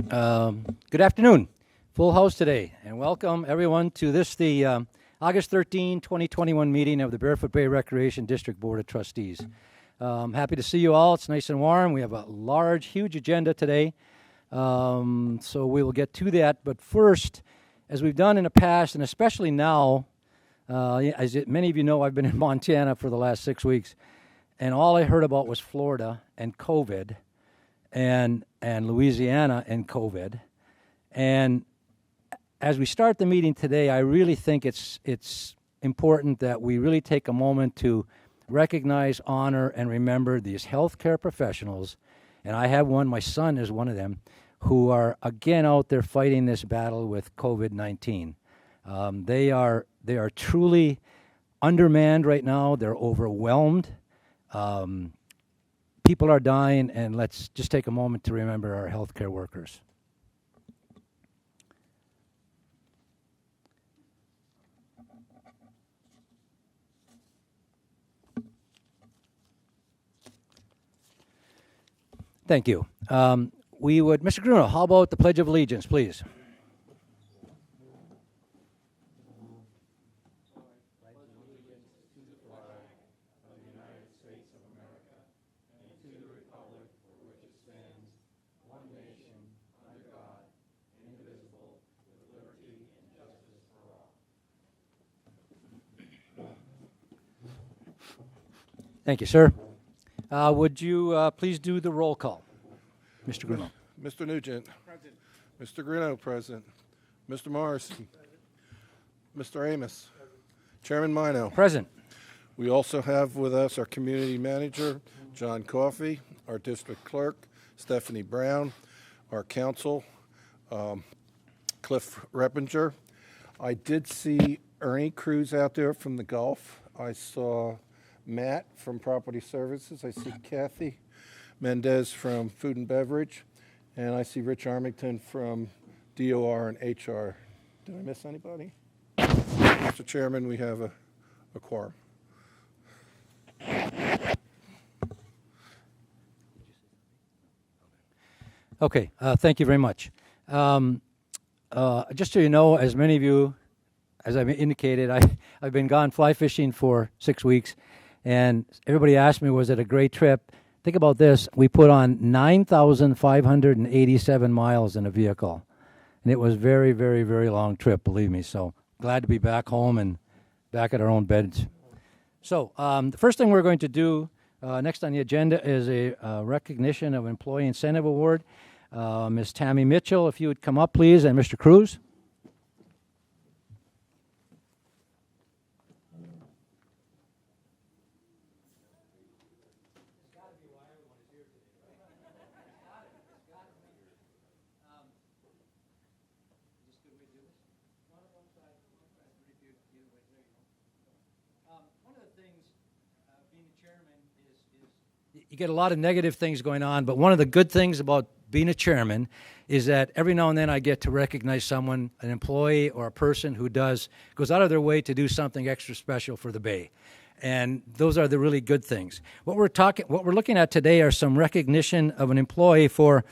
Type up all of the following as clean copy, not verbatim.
Good afternoon. Full house today, and welcome everyone to the August 13, 2021 meeting of the Barefoot Bay Recreation District Board of Trustees. Happy to see you all. It's nice and warm. We have a huge agenda today, so we will get to that. But first, as we've done in the past, and especially now, as many of you know, I've been in Montana for the last 6 weeks, and all I heard about was Florida and COVID, and Louisiana and COVID. And as we start the meeting today, I really think it's important that we really take a moment to recognize, honor, and remember these healthcare professionals. And I have one, my son is one of them, who are again out there fighting this battle with COVID-19. They are truly undermanned right now. They're overwhelmed. People are dying, and let's just take a moment to remember our healthcare workers. Thank you. Mr. Gruno, how about the Pledge of Allegiance, please? Thank you, sir. Would you please do the roll call? Mr. Gruno. Mr. Nugent. Present. Mr. Gruno, present. Mr. Morrison. Mr. Amos. Present. Chairman Mino. Present. We also have with us our community manager, John Coffey, our district clerk, Stephanie Brown, our council, Cliff Reppinger. I did see Ernie Cruz out there from the Gulf. I saw Matt from Property Services. I see Kathy Mendez from Food and Beverage. And I see Rich Armington from DOR and HR. Did I miss anybody? Mr. Chairman, we have a quorum. Okay, thank you very much. Just so you know, as many of you, as I've indicated, I've been gone fly fishing for 6 weeks. And everybody asked me, was it a great trip? Think about this. We put on 9,587 miles in a vehicle. And it was very, very, very long trip, believe me. So glad to be back home and back at our own beds. So the first thing we're going to do next on the agenda is a recognition of Employee Incentive Award. Ms. Tammy Mitchell, if you would come up, please, and Mr. Cruz. You get a lot of negative things going on, but one of the good things about being a chairman is that every now and then I get to recognize someone, an employee or a person who goes out of their way to do something extra special for the Bay. And those are the really good things. What we're looking at today are some recognition of an employee for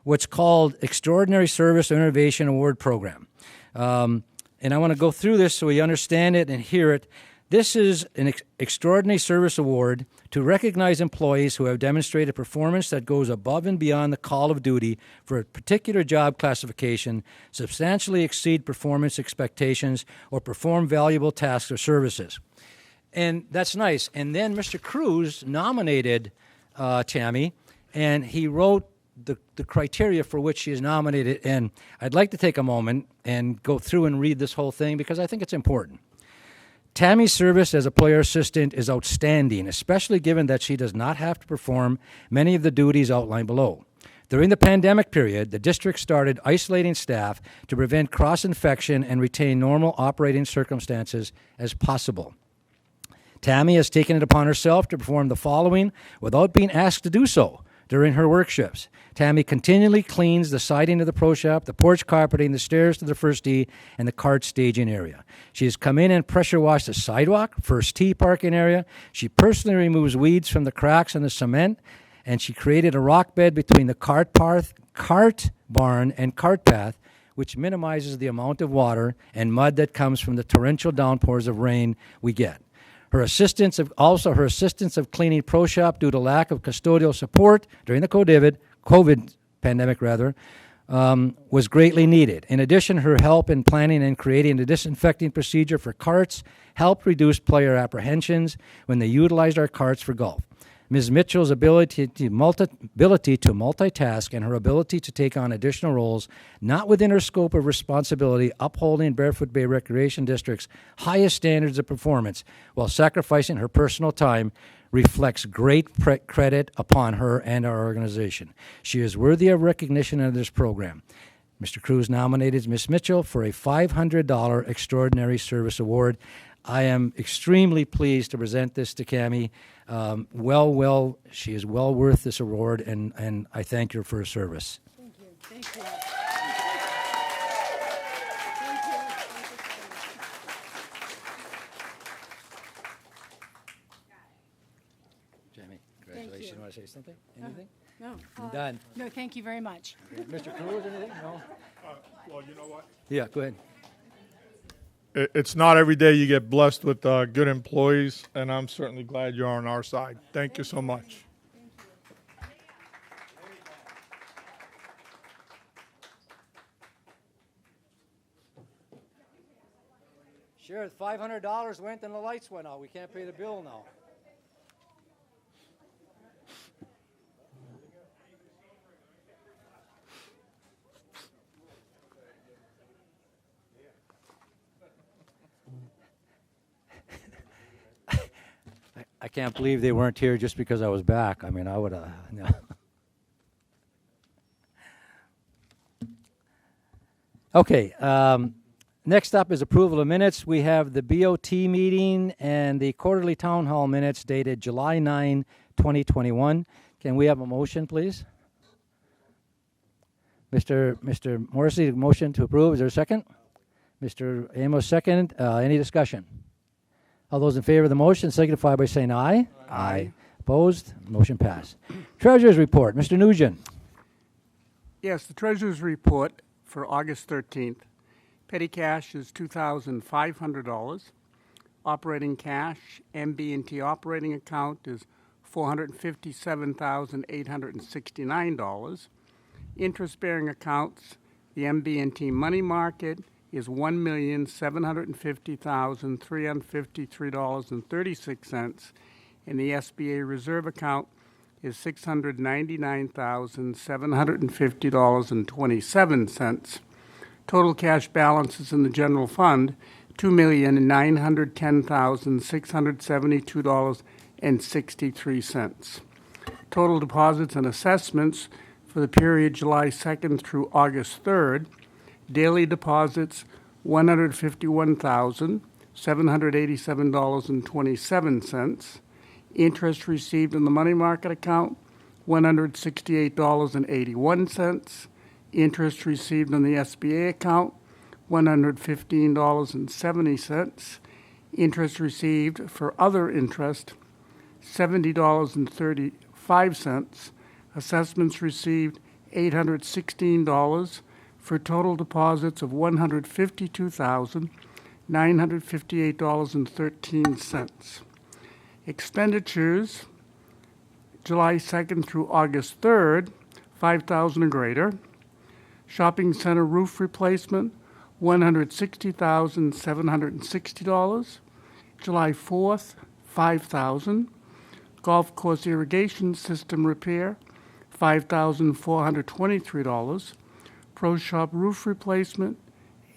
what's called Extraordinary Service or Innovation Award Program. And I want to go through this so we understand it and hear it. This is an extraordinary service award to recognize employees who have demonstrated performance that goes above and beyond the call of duty for a particular job classification, substantially exceed performance expectations, or perform valuable tasks or services. And that's nice. And then Mr. Cruz nominated Tammy, and he wrote the criteria for which she is nominated. And I'd like to take a moment and go through and read this whole thing because I think it's important. Tammy's service as a player assistant is outstanding, especially given that she does not have to perform many of the duties outlined below. During the pandemic period, the district started isolating staff to prevent cross-infection and retain normal operating circumstances as possible. Tammy has taken it upon herself to perform the following without being asked to do so during her work shifts. Tammy continually cleans the siding of the pro shop, the porch carpeting, the stairs to the first tee, and the cart staging area. She has come in and pressure washed the sidewalk, first tee parking area. She personally removes weeds from the cracks in the cement and she created a rock bed between the cart barn and cart path, which minimizes the amount of water and mud that comes from the torrential downpours of rain we get. Her assistance of cleaning Pro Shop due to lack of custodial support during the COVID pandemic was greatly needed. In addition, her help in planning and creating a disinfecting procedure for carts helped reduce player apprehensions when they utilized our carts for golf. Ms. Mitchell's ability to multitask and her ability to take on additional roles not within her scope of responsibility, upholding Barefoot Bay Recreation District's highest standards of performance while sacrificing her personal time reflects great credit upon her and our organization. She is worthy of recognition under this program. Mr. Cruz nominated Ms. Mitchell for a $500 Extraordinary Service Award. I am extremely pleased to present this to Cammie. She is well worth this award, and I thank her for her service. Thank you. Thank you. Jamie, congratulations. You want to say something? Anything? No. I'm done. No, thank you very much. Mr. Cruz, anything? No? Well, you know what? Yeah, go ahead. It's not every day you get blessed with good employees, and I'm certainly glad you're on our side. Thank you so much. Sure, $500 went and the lights went out. We can't pay the bill now. I can't believe they weren't here just because I was back. I mean, I would have. No. Okay. Next up is approval of minutes. We have the BOT meeting and the quarterly town hall minutes dated July 9, 2021. Can we have a motion, please? Mr. Morrissey, motion to approve. Is there a second? Mr. Amos, second. Any discussion? All those in favor of the motion signify by saying aye. Aye. Opposed? Motion passed. Treasurer's report. Mr. Nugent. Yes, the Treasurer's report for August 13th. Petty cash is $2,500. Operating cash, MB&T operating account is $457,869. Interest-bearing accounts, the MB&T money market is $1,750,353.36, and the SBA reserve account is $699,750.27. Total cash balances in the general fund, $2,910,672.63. Total deposits and assessments for the period July 2nd through August 3rd. Daily deposits, $151,787.27. Interest received in the money market account, $168.81. Interest received in the SBA account, $115.70. Interest received for other interest, $70.35. Assessments received, $816, for total deposits of $152,958.13. Expenditures, July 2nd through August 3rd, $5,000 or greater. Shopping center roof replacement, $160,760. July 4th, $5,000. Golf course irrigation system repair, $5,423. Pro Shop roof replacement,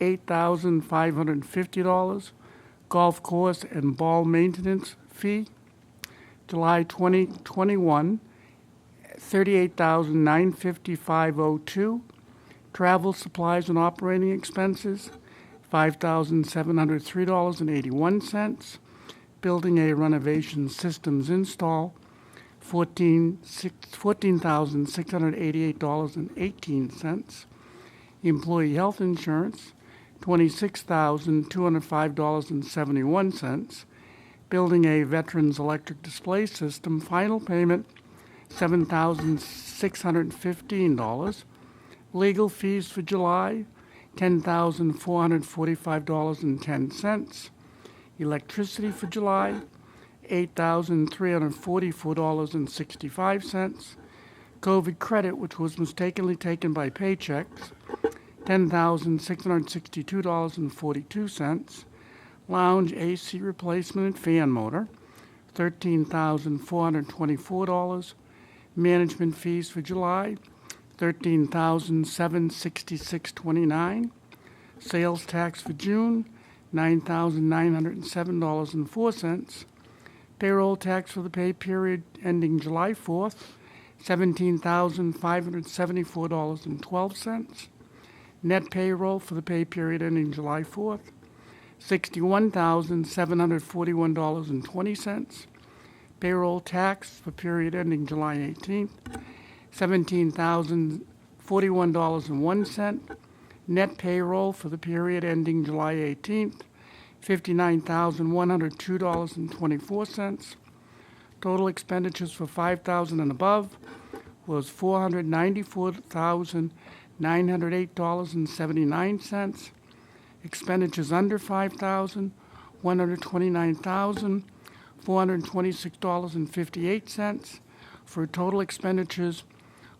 $8,550. Golf course and ball maintenance fee, July 2021, $38,955.02. Travel supplies and operating expenses, $5,703.81. Building a renovation systems install, $14,688.18. Employee health insurance, $26,205.71. Building a veterans electric display system, final payment, $7,615. Legal fees for July, $10,445.10. Electricity for July, $8,344.65. COVID credit, which was mistakenly taken by paychecks, $10,662.42. Lounge AC replacement and fan motor, $13,424. Management fees for July, $13,766.29. Sales tax for June, $9,907.04. Payroll tax for the pay period ending July 4th, $17,574.12. Net payroll for the pay period ending July 4th, $61,741.20. Payroll tax for period ending July 18th, $17,041.01. Net payroll for the period ending July 18th, $59,102.24. Total expenditures for $5,000 and above was $494,908.79. Expenditures under $5,000, $129,426.58, for total expenditures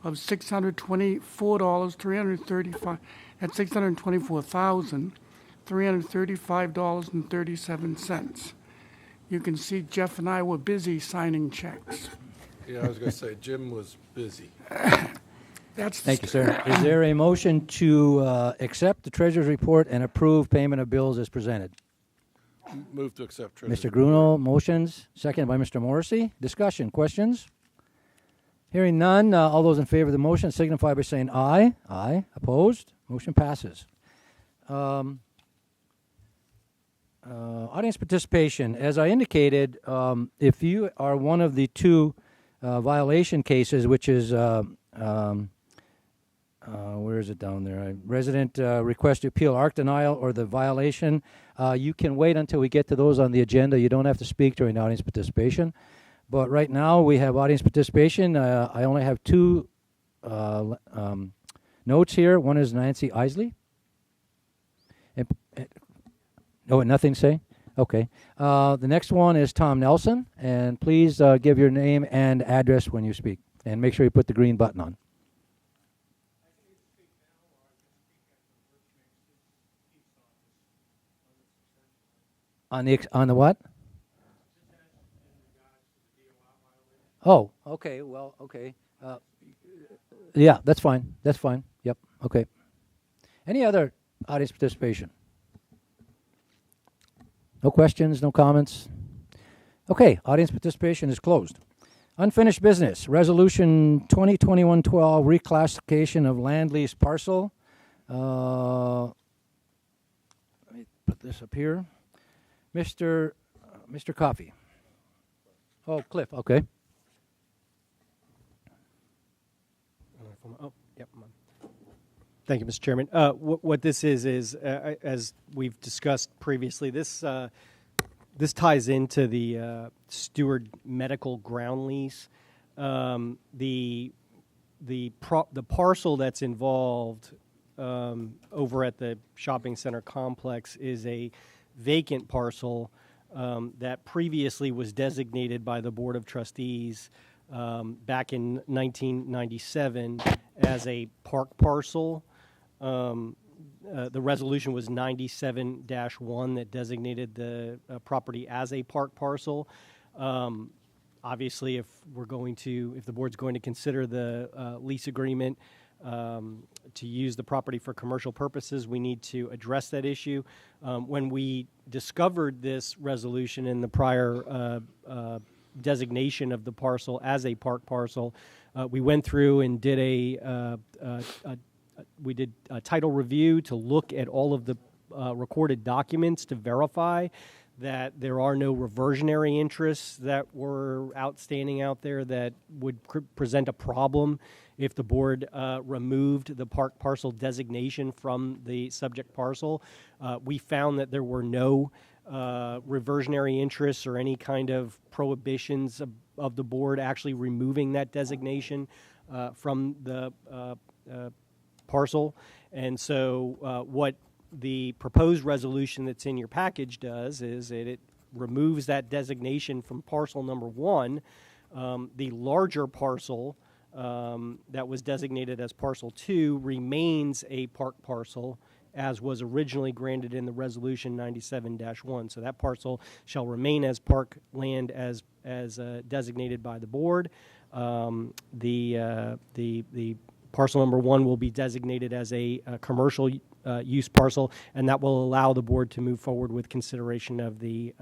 of $624,335. That's $624,335.37. You can see Jeff and I were busy signing checks. Yeah, I was going to say, Jim was busy. That's Thank you, sir. Is there a motion to accept the treasurer's report and approve payment of bills as presented? Move to accept treasurer's Mr. Gruno motions, seconded by Mr. Morrissey. Discussion, questions? Hearing none, all those in favor of the motion signify by saying aye. Aye. Opposed? Motion passes. Audience participation. As I indicated, if you are one of the two violation cases, which is, where is it down there? Resident request to appeal ARC denial or the violation, you can wait until we get to those on the agenda. You don't have to speak during audience participation. But right now we have audience participation. I only have two notes here. One is Nancy Isley. No, nothing to say? Okay. The next one is Tom Nelson. And please give your name and address when you speak. And make sure you put the green button on. On the what? Oh, okay. Well, okay. Yeah, that's fine. That's fine. Yep. Okay. Any other audience participation? No questions, no comments? Okay, audience participation is closed. Unfinished business, Resolution 2021-12, reclassification of land lease parcel. Let me put this up here. Mr. Coffey. Oh, Cliff, okay. Oh, yep. Thank you, Mr. Chairman. What this is as we've discussed previously, this ties into the Steward Medical ground lease. The parcel that's involved over at the shopping center complex is a vacant parcel that previously was designated by the Board of Trustees back in 1997 as a park parcel. The resolution was 97-1 that designated the property as a park parcel. Obviously, if the board's going to consider the lease agreement to use the property for commercial purposes, we need to address that issue. When we discovered this resolution in the prior designation of the parcel as a park parcel, we went through and did a title review to look at all of the recorded documents to verify that there are no reversionary interests that were outstanding out there that would present a problem if the board removed the park parcel designation from the subject parcel. We found that there were no reversionary interests or any kind of prohibitions of the board actually removing that designation from the parcel. And so what the proposed resolution that's in your package does is it removes that designation from parcel number 1. The larger parcel that was designated as parcel 2 remains a park parcel as was originally granted in the resolution 97-1. So that parcel shall remain as park land as designated by the board. The parcel number 1 will be designated as a commercial use parcel, and that will allow the board to move forward with consideration of the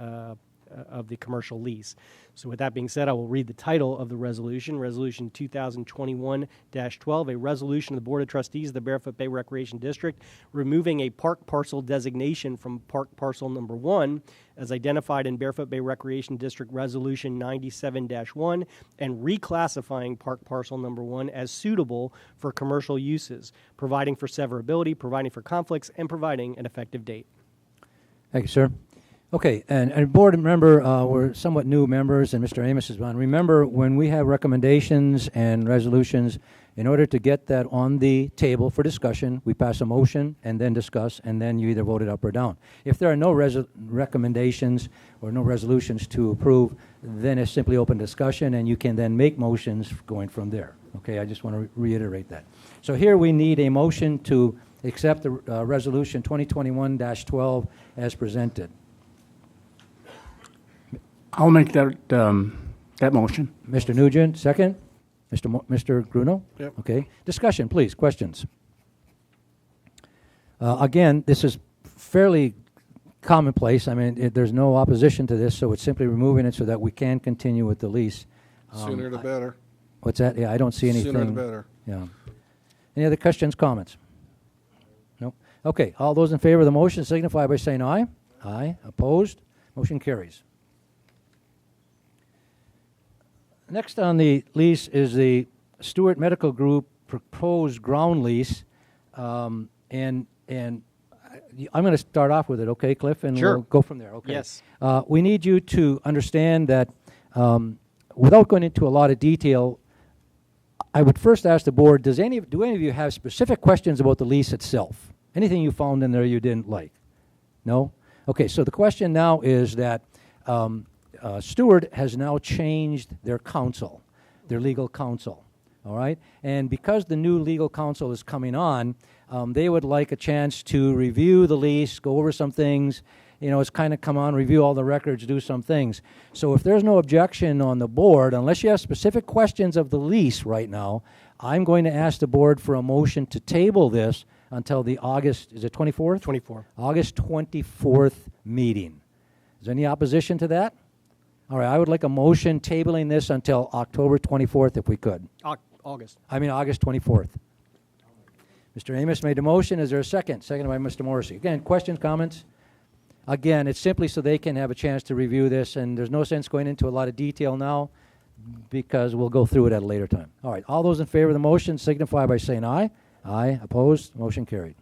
commercial lease. So with that being said, I will read the title of the resolution, Resolution 2021-12, a resolution of the Board of Trustees of the Barefoot Bay Recreation District removing a park parcel designation from park parcel number 1 as identified in Barefoot Bay Recreation District Resolution 97-1 and reclassifying park parcel number 1 as suitable for commercial uses, providing for severability, providing for conflicts, and providing an effective date. Thank you, sir. Okay, and board member, we're somewhat new members, and Mr. Amos is on. Remember, when we have recommendations and resolutions, in order to get that on the table for discussion, we pass a motion and then discuss, and then you either vote it up or down. If there are no recommendations or no resolutions to approve, then it's simply open discussion, and you can then make motions going from there. Okay, I just want to reiterate that. So here we need a motion to accept the resolution 2021-12 as presented. I'll make that motion. Mr. Nugent, second. Mr. Gruno? Yep. Okay. Discussion, please. Questions? Again, this is fairly commonplace. I mean, there's no opposition to this, so it's simply removing it so that we can continue with the lease. Sooner the better. What's that? Yeah, I don't see anything. Sooner the better. Yeah. Any other questions, comments? No? Okay. All those in favor of the motion signify by saying aye. Aye. Opposed? Motion carries. Next on the lease is the Stewart Medical Group proposed ground lease, and I'm going to start off with it, okay, Cliff, and Sure. we'll go from there. Okay. Yes. We need you to understand that, without going into a lot of detail, I would first ask the board: do any of you have specific questions about the lease itself? Anything you found in there you didn't like? No. Okay. So the question now is that. Stewart has now changed their counsel, their legal counsel, all right? And because the new legal counsel is coming on, they would like a chance to review the lease, go over some things. You know, it's kind of come on, review all the records, do some things. So if there's no objection on the board, unless you have specific questions of the lease right now, I'm going to ask the board for a motion to table this until the August, is it 24th? 24. August 24th meeting. Is there any opposition to that? All right, I would like a motion tabling this until October 24th if we could. August. August 24th. Mr. Amos made a motion. Is there a second? Seconded by Mr. Morrissey. Again, questions, comments? Again, it's simply so they can have a chance to review this, and there's no sense going into a lot of detail now because we'll go through it at a later time. All right, all those in favor of the motion signify by saying aye. Aye. Opposed? Motion carried.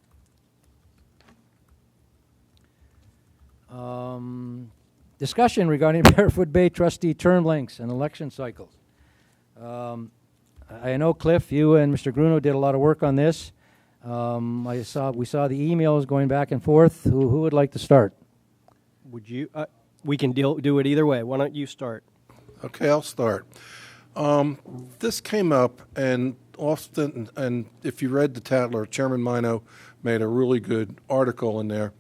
Discussion regarding Barefoot Bay trustee term lengths and election cycles. I know, Cliff, you and Mr. Gruno did a lot of work on this. We saw the emails going back and forth. Who would like to start? Would you? We can do it either way. Why don't you start? Okay, I'll start. This came up, and often, and if you read the Tatler, Chairman Mino made a really good article in there.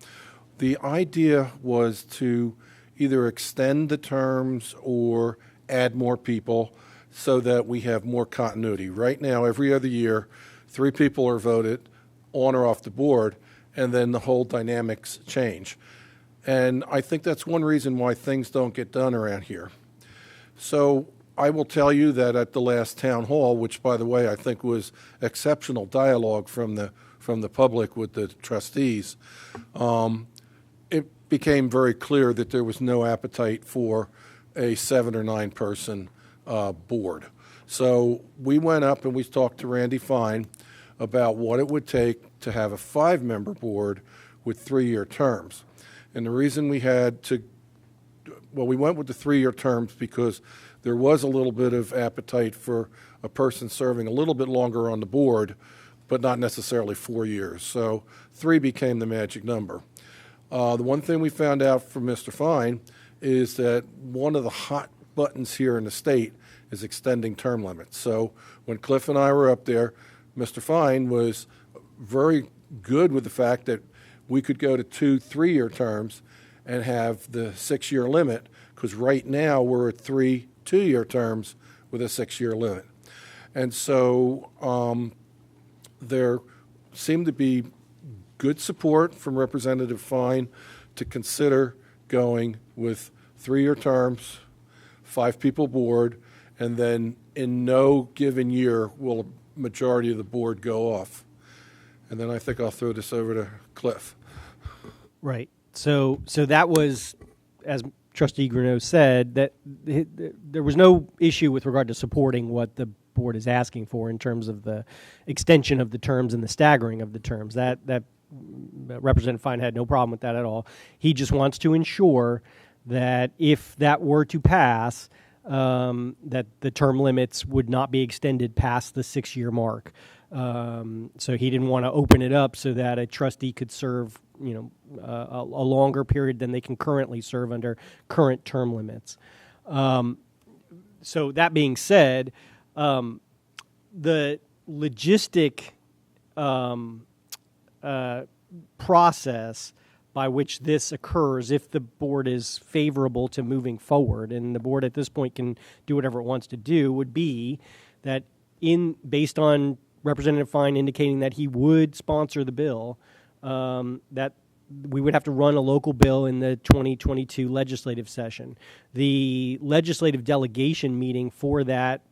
The idea was to either extend the terms or add more people so that we have more continuity. Right now, every other year, 3 people are voted on or off the board, and then the whole dynamics change. And I think that's one reason why things don't get done around here. So I will tell you that at the last town hall, which, by the way, I think was exceptional dialogue from the public with the trustees, it became very clear that there was no appetite for a 7 or 9 person board. So we went up and we talked to Randy Fine about what it would take to have a 5-member board with 3-year terms. And the reason we had to well, we went with the 3-year terms because there was a little bit of appetite for a person serving a little bit longer on the board, but not necessarily 4 years. So 3 became the magic number. The one thing we found out from Mr. Fine is that one of the hot buttons here in the state is extending term limits. So when Cliff and I were up there, Mr. Fine was very good with the fact that we could go to 2 3-year terms and have the 6-year limit, because right now we're at 3 2-year terms with a 6-year limit. And so there seemed to be good support from Representative Fine to consider going with 3-year terms, 5-people board, and then in no given year will a majority of the board go off. And then I think I'll throw this over to Cliff. Right. So that was, as Trustee Greneau said, that there was no issue with regard to supporting what the board is asking for in terms of the extension of the terms and the staggering of the terms. That Representative Fine had no problem with that at all. He just wants to ensure that if that were to pass, that the term limits would not be extended past the 6-year mark. So he didn't want to open it up so that a trustee could serve, a longer period than they can currently serve under current term limits. So that being said, the logistic process by which this occurs, if the board is favorable to moving forward, and the board at this point can do whatever it wants to do, would be that based on Representative Fine indicating that he would sponsor the bill, that we would have to run a local bill in the 2022 legislative session. The legislative delegation meeting for that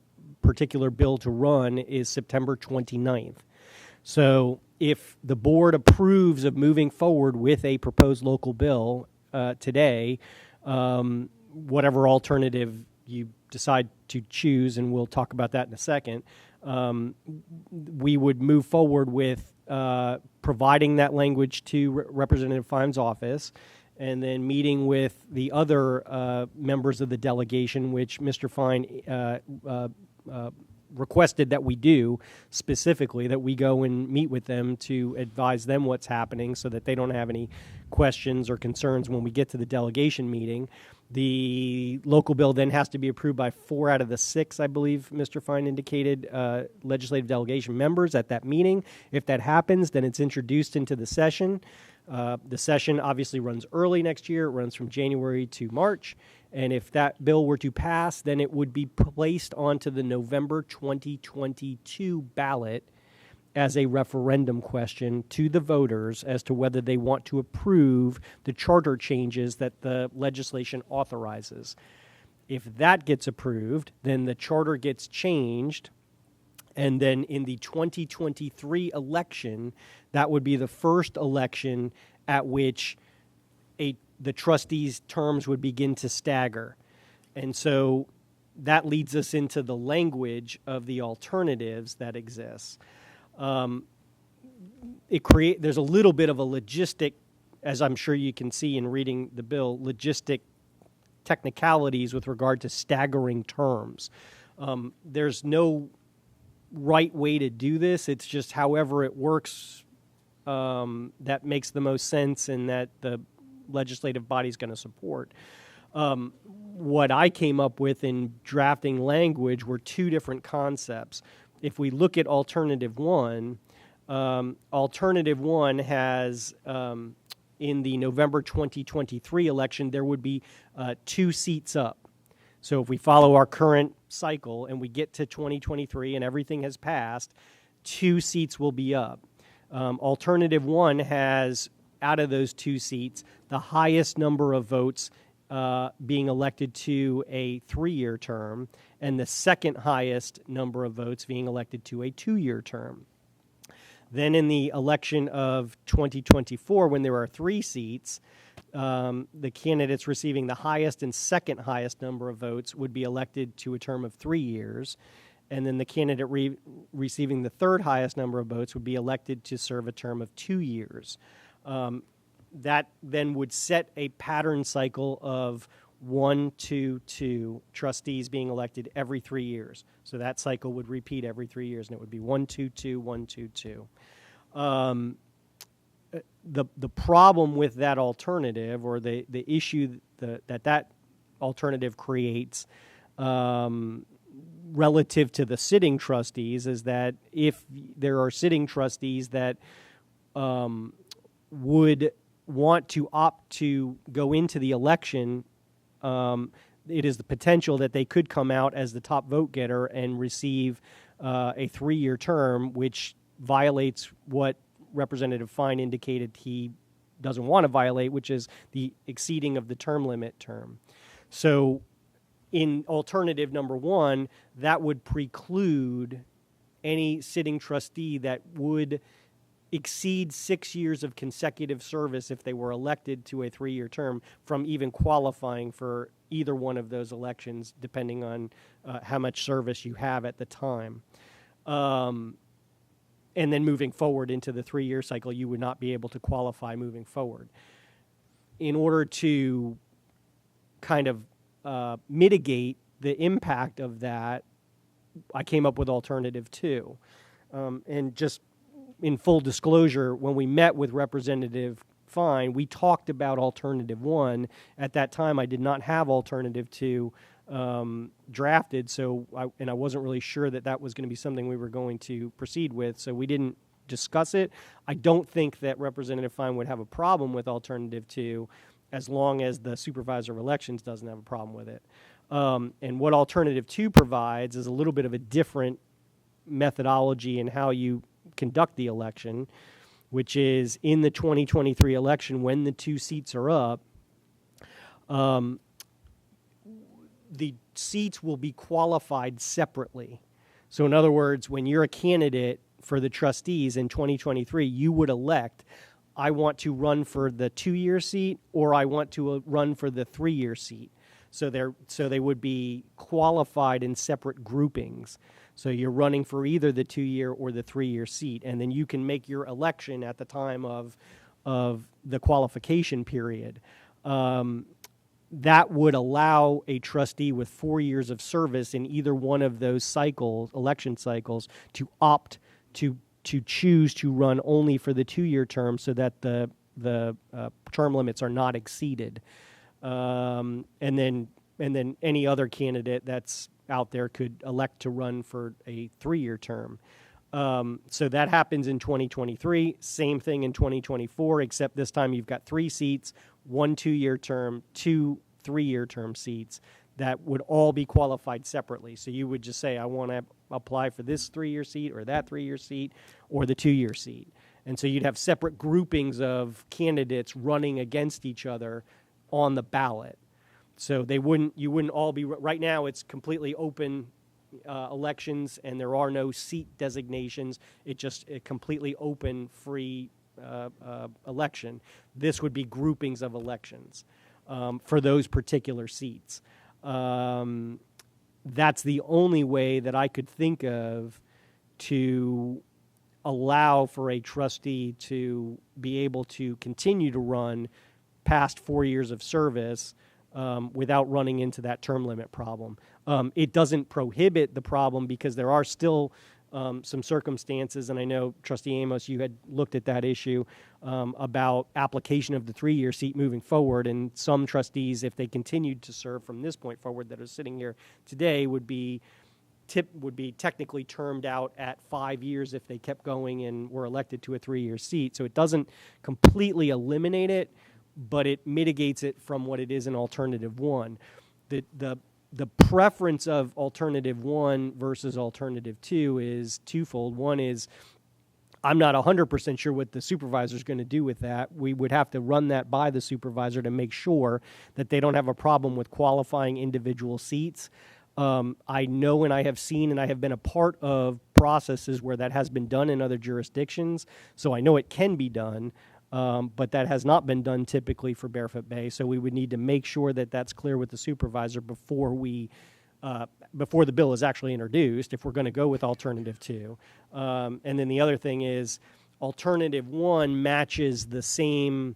particular bill to run is September 29th. So if the board approves of moving forward with a proposed local bill today, whatever alternative you decide to choose, and we'll talk about that in a second, we would move forward with providing that language to Representative Fine's office, and then meeting with the other members of the delegation, which Mr. Fine requested that we do, specifically that we go and meet with them to advise them what's happening so that they don't have any questions or concerns when we get to the delegation meeting. The local bill then has to be approved by 4 out of the 6, I believe Mr. Fine indicated, legislative delegation members at that meeting. If that happens, then it's introduced into the session. The session obviously runs early next year. It runs from January to March. And if that bill were to pass, then it would be placed onto the November 2022 ballot as a referendum question to the voters as to whether they want to approve the charter changes that the legislation authorizes. If that gets approved, then the charter gets changed, and then in the 2023 election, that would be the first election at which the trustees' terms would begin to stagger. And so that leads us into the language of the alternatives that exists. There's a little bit of a logistic, as I'm sure you can see in reading the bill, logistic technicalities with regard to staggering terms. There's no right way to do this. It's just however it works that makes the most sense and that the legislative body is going to support. What I came up with in drafting language were 2 different concepts. If we look at Alternative 1, Alternative 1 has, in the November 2023 election, there would be 2 seats up. So if we follow our current cycle and we get to 2023 and everything has passed, 2 seats will be up. Alternative 1 has, out of those 2 seats, the highest number of votes being elected to a 3-year term, and the second highest number of votes being elected to a 2-year term. Then in the election of 2024, when there are 3 seats, the candidates receiving the highest and second highest number of votes would be elected to a term of 3 years, and then the candidate receiving the third highest number of votes would be elected to serve a term of 2 years. That then would set a pattern cycle of 1, 2, 2 trustees being elected every 3 years. So that cycle would repeat every 3 years, and it would be 1, 2, 2, 1, 2, 2. The problem with that alternative, or the issue that alternative creates relative to the sitting trustees, is that if there are sitting trustees that would want to opt to go into the election, it is the potential that they could come out as the top vote getter and receive a 3-year term, which violates what Representative Fine indicated he doesn't want to violate, which is the exceeding of the term limit term. So in alternative number 1, that would preclude any sitting trustee that would exceed 6 years of consecutive service if they were elected to a 3-year term from even qualifying for either one of those elections, depending on how much service you have at the time. And then moving forward into the 3-year cycle, you would not be able to qualify moving forward. In order to kind of mitigate the impact of that, I came up with alternative 2. And just in full disclosure, when we met with Representative Fine, we talked about alternative 1. At that time, I did not have alternative 2 drafted, so I wasn't really sure that was going to be something we were going to proceed with, so we didn't discuss it. I don't think that Representative Fine would have a problem with alternative 2 as long as the supervisor of elections doesn't have a problem with it. And what alternative 2 provides is a little bit of a different methodology in how you conduct the election, which is in the 2023 election, when the 2 seats are up, the seats will be qualified separately. So in other words, when you're a candidate for the trustees in 2023, you would elect, I want to run for the 2-year seat, or I want to run for the 3-year seat. So they would be qualified in separate groupings. So you're running for either the 2-year or the 3-year seat, and then you can make your election at the time of the qualification period. That would allow a trustee with 4 years of service in either one of those election cycles, to opt to choose to run only for the 2-year term, so that the term limits are not exceeded. And then any other candidate that's out there could elect to run for a 3-year term. So that happens in 2023. Same thing in 2024, except this time you've got 3 seats, 1 2-year term, 2 3-year term seats that would all be qualified separately. So you would just say, I want to apply for this 3-year seat or that 3-year seat or the 2-year seat. And so you'd have separate groupings of candidates running against each other on the ballot. So you wouldn't all be, right now it's completely open elections, and there are no seat designations. It's just a completely open, free election. This would be groupings of elections for those particular seats. That's the only way that I could think of to allow for a trustee to be able to continue to run past 4 years of service without running into that term limit problem. It doesn't prohibit the problem, because there are still some circumstances, and I know, Trustee Amos, you had looked at that issue about application of the 3-year seat moving forward, and some trustees, if they continued to serve from this point forward that are sitting here today, would be technically termed out at 5 years if they kept going and were elected to a 3-year seat. So it doesn't completely eliminate it, but it mitigates it from what it is in Alternative 1. The preference of Alternative 1 versus Alternative 2 is twofold. One is, I'm not 100% sure what the supervisor is going to do with that. We would have to run that by the supervisor to make sure that they don't have a problem with qualifying individual seats. I know, and I have seen, and I have been a part of processes where that has been done in other jurisdictions, so I know it can be done. But that has not been done typically for Barefoot Bay, so we would need to make sure that that's clear with the supervisor before the bill is actually introduced, if we're going to go with Alternative 2. And then the other thing is, Alternative 1 matches the same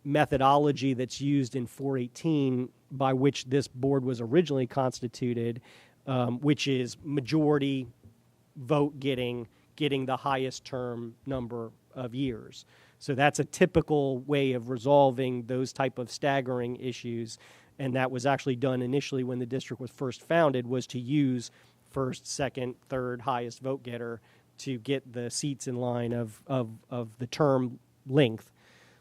methodology that's used in 418 by which this board was originally constituted, which is majority vote getting the highest term number of years. So that's a typical way of resolving those type of staggering issues, and that was actually done initially when the district was first founded, was to use first, second, third highest vote getter to get the seats in line of the term length.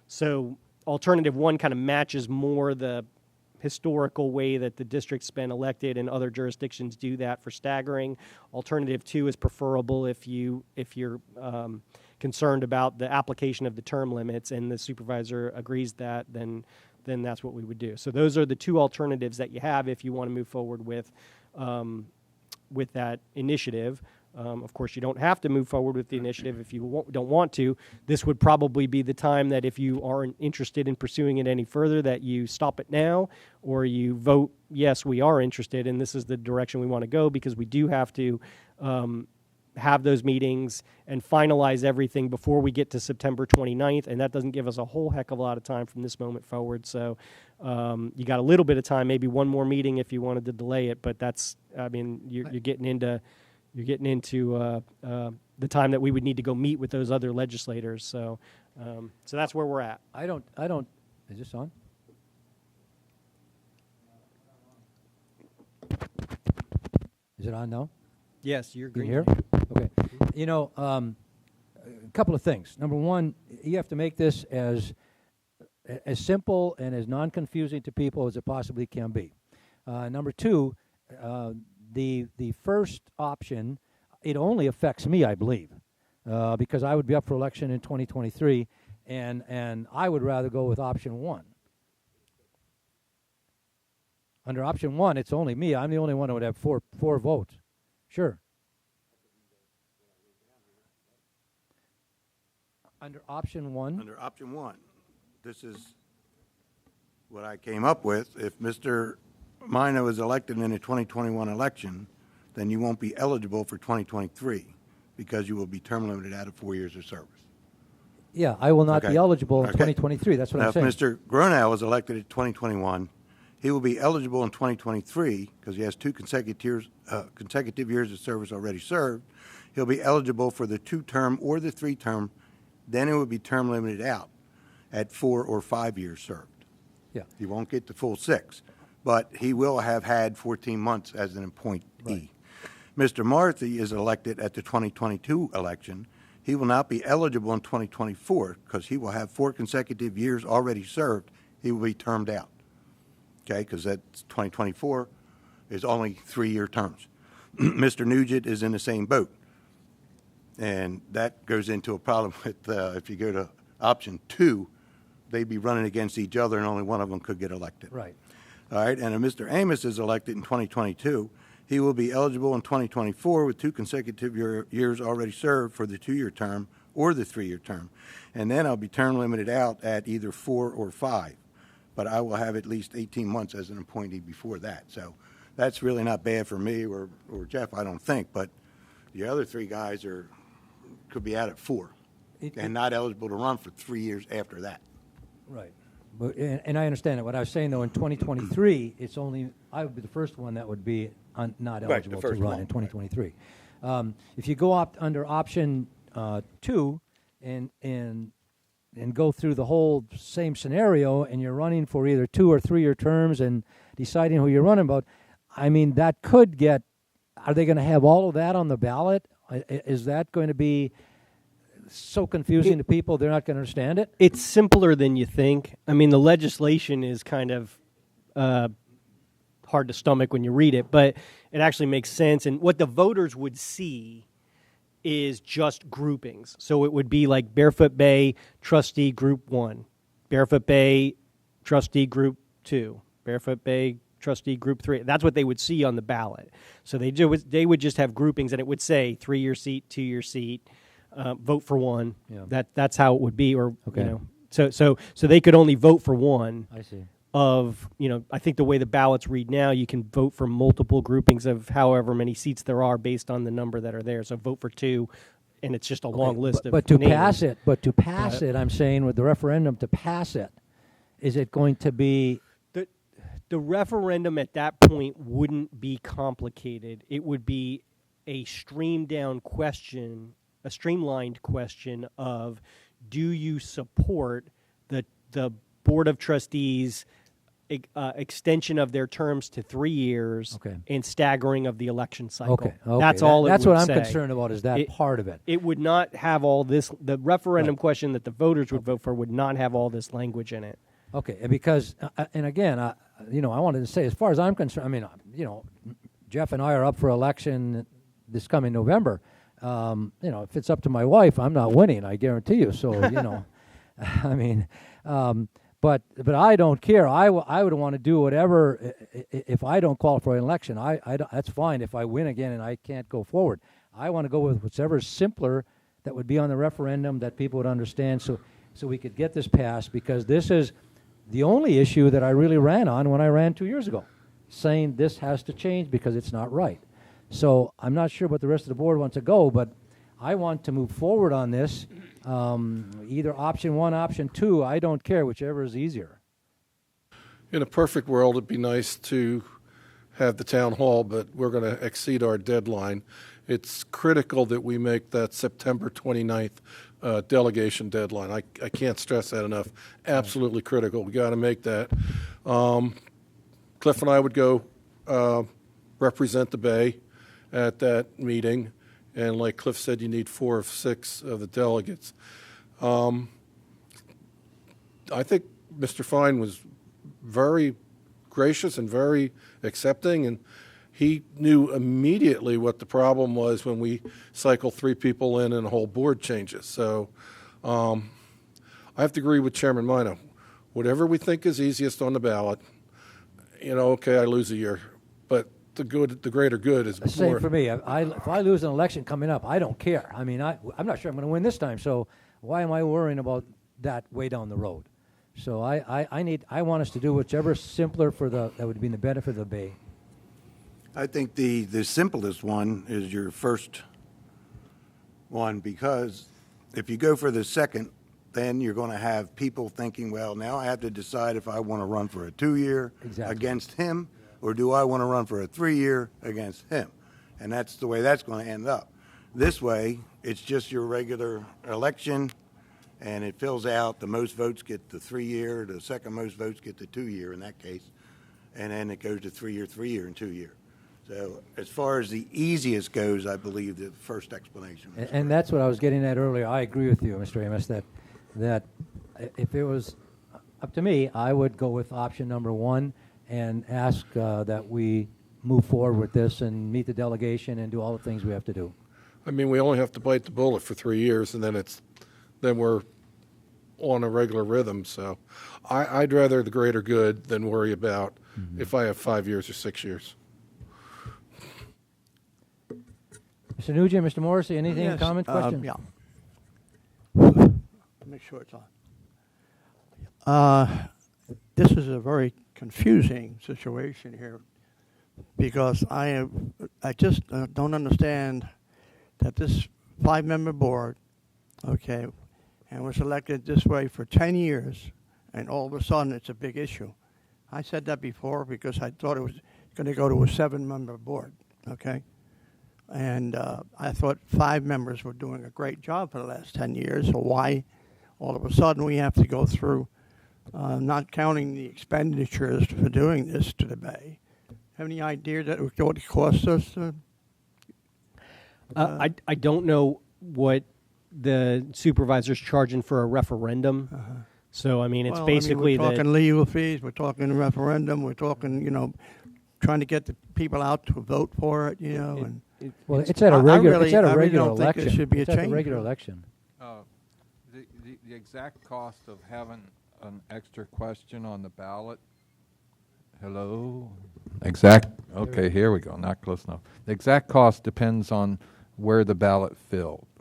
So alternative one kind of matches more the historical way that the district's been elected, and other jurisdictions do that for staggering. Alternative two is preferable if you're concerned about the application of the term limits and the supervisor agrees that, then that's what we would do. So those are the two alternatives that you have if you want to move forward with that initiative. Of course, you don't have to move forward with the initiative if you don't want to. This would probably be the time that if you aren't interested in pursuing it any further, that you stop it now, or you vote, yes, we are interested, and this is the direction we want to go, because we do have to have those meetings and finalize everything before we get to September 29th, and that doesn't give us a whole heck of a lot of time from this moment forward. So you got a little bit of time, maybe one more meeting if you wanted to delay it, but that's, I mean, you're getting into the time that we would need to go meet with those other legislators. So that's where we're at. I don't, is this on? Is it on now? Yes, you're Can green. you hear? Okay. You know, a couple of things. Number one, you have to make this as simple and as non-confusing to people as it possibly can be. Number two, the first option, it only affects me, I believe, because I would be up for election in 2023, and I would rather go with option one. Under option one, it's only me. I'm the only one who would have four votes. Sure. Under option one. Under option one, this is what I came up with. If Mr. Mino is elected in the 2021 election, then you won't be eligible for 2023 because you will be term limited out of 4 years of service. Yeah, I will not Okay. be eligible in Okay. 2023. That's what Now, I'm saying. if Mr. Gronow is elected in 2021, he will be eligible in 2023 because he has two consecutive years of service already served. He'll be eligible for the 2-term or the 3-term. Then it would be term limited out at 4 or 5 years served. Yeah. He won't get the full 6, but he will have had 14 months as an appointee. Right. Mr. Marthy is elected at the 2022 election. He will not be eligible in 2024 because he will have 4 consecutive years already served. He will be termed out. Okay, because that's 2024 is only 3-year terms. Mr. Nugent is in the same boat. And that goes into a problem with if you go to option 2, they'd be running against each other and only one of them could get elected. Right. All right, and if Mr. Amos is elected in 2022, he will be eligible in 2024 with 2 consecutive years already served for the 2-year term or the 3-year term. And then I'll be term limited out at either 4 or 5. But I will have at least 18 months as an appointee before that. So that's really not bad for me or Jeff, I don't think. But the other 3 guys could be out at 4 and not eligible to run for 3 years after that. Right. But, and I understand it. What I was saying, though, in 2023, it's only, I would be the first one that would be not the eligible to first run one, in 2023. If you go under option 2 and go through the whole same scenario, and you're running for either 2 or 3-year terms and deciding who you're running about, I mean, that could get, are they going to have all of that on the ballot? Is that going to be so confusing to people they're not going to understand it? It's simpler than you think. I mean, the legislation is kind of hard to stomach when you read it, but it actually makes sense. And what the voters would see is just groupings. So it would be like Barefoot Bay Trustee Group 1, Barefoot Bay Trustee Group 2, Barefoot Bay Trustee Group 3. That's what they would see on the ballot. So they would just have groupings, and it would say 3-year seat, 2-year seat, vote for one. Yeah. That's how it would be, or Okay. you know, so they could only vote for one. I see. Of, you know, I think the way the ballots read now, you can vote for multiple groupings of however many seats there are based on the number that are there. So vote for 2, and it's just a long list of But to names. pass it, I'm saying with the referendum, to pass it, is it going to be? The referendum at that point wouldn't be complicated. It would be a streamlined question of, do you support the Board of Trustees extension of their terms to 3 years Okay. and staggering of the election cycle? Okay. That's all it That's would what I'm say. concerned about. Is that part of it? It would not have all this. The referendum Right. question that the voters would vote for would not have all this language in it. Okay, and because, and again, I wanted to say, as far as I'm concerned, I mean, Jeff and I are up for election this coming November. If it's up to my wife, I'm not winning, I guarantee you. So, I mean, but I don't care. I would want to do whatever. If I don't call for an election, that's fine. If I win again and I can't go forward, I want to go with whatever's simpler that would be on the referendum that people would understand. So we could get this passed, because this is the only issue that I really ran on when I ran 2 years ago, saying this has to change because it's not right. So I'm not sure what the rest of the board wants to go, but I want to move forward on this, either option 1, option 2. I don't care, whichever is easier. In a perfect world, it'd be nice to have the town hall, but we're going to exceed our deadline. It's critical that we make that September 29th delegation deadline. I can't stress that enough. Absolutely critical. We got to make that. Cliff and I would go represent the Bay at that meeting, and like Cliff said, you need 4 of 6 of the delegates. I think Mr. Fine was very gracious and very accepting, and he knew immediately what the problem was when we cycle 3 people in and a whole board changes. So I have to agree with Chairman Mino. Whatever we think is easiest on the ballot, okay, I lose a year, but the greater good is Same more. for me. If I lose an election coming up, I don't care. I mean, I'm not sure I'm going to win this time, so why am I worrying about that way down the road? So I want us to do whichever's simpler that would be in the benefit of the Bay. I think the simplest one is your first one, because if you go for the second, then you're going to have people thinking, well, now I have to decide if I want to run for a 2-year Exactly. against him, or do I want to run for a 3-year against him? And that's the way that's going to end up. This way, it's just your regular election, and it fills out. The most votes get the 3-year, the second most votes get the 2-year in that case, and then it goes to 3-year, 3-year, and 2-year. So as far as the easiest goes, I believe the first explanation was And that's what I was getting at earlier. I agree with you, Mr. Amos, that if it was up to me, I would go with option number 1 and ask that we move forward with this and meet the delegation and do all the things we have to do. I mean, we only have to bite the bullet for 3 years, and then we're on a regular rhythm. So I'd rather the greater good than worry about if I have 5 years or 6 years. Mr. Nugent, Mr. Morrissey, anything, Yes, comments, questions? Yeah. Make sure it's on. This is a very confusing situation here, because I just don't understand that this 5-member board, okay, and was elected this way for 10 years, and all of a sudden it's a big issue. I said that before because I thought it was going to go to a 7-member board, okay? And I thought 5 members were doing a great job for the last 10 years, so why all of a sudden we have to go through, not counting the expenditures for doing this to the Bay? Have any idea that what it would cost us? I don't know what the supervisor's charging for a referendum. So, I mean, it's basically we're talking legal fees, we're talking referendum, we're talking, trying to get the people out to vote for it, and Well, it's at a I regular. really- It's at I a really regular don't think there election. should be a It's at a change. regular election. The exact cost of having an extra question on the ballot. Hello? Okay, here we go, not close enough. The exact cost depends on where the ballot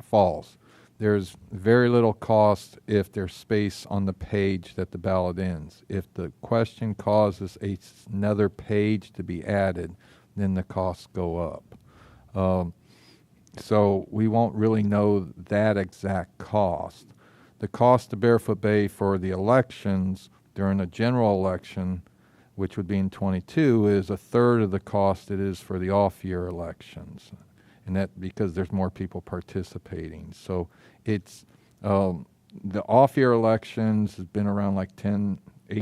falls. There's very little cost if there's space on the page that the ballot ends. If the question causes another page to be added, then the costs go up. So we won't really know that exact cost. The cost to Barefoot Bay for the elections during a general election, which would be in 22, is a third of the cost it is for the off-year elections. And that because there's more people participating. So it's the off-year elections has been around like $8,000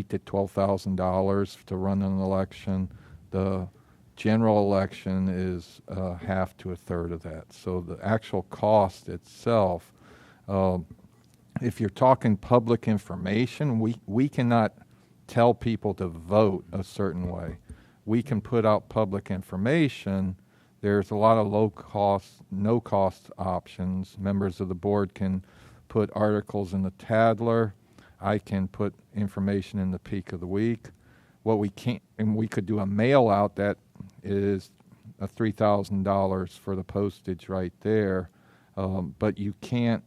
to $12,000 to run an election. The general election is half to a third of that. So the actual cost itself, if you're talking public information, we cannot tell people to vote a certain way. We can put out public information. There's a lot of low-cost, no-cost options. Members of the board can put articles in the Tattler. I can put information in the Peak of the Week. What we can't, and we could do a mail-out that is $3,000 for the postage right there, but you can't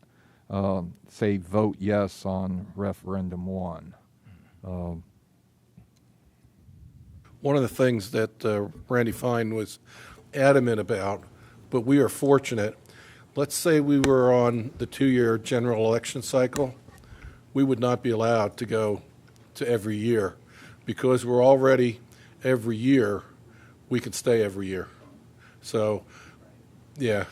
say vote yes on referendum 1. One of the things that Randy Fine was adamant about, but we are fortunate. Let's say we were on the 2-year general election cycle, we would not be allowed to go to every year. Because we're already every year, we can stay every year. So, yeah.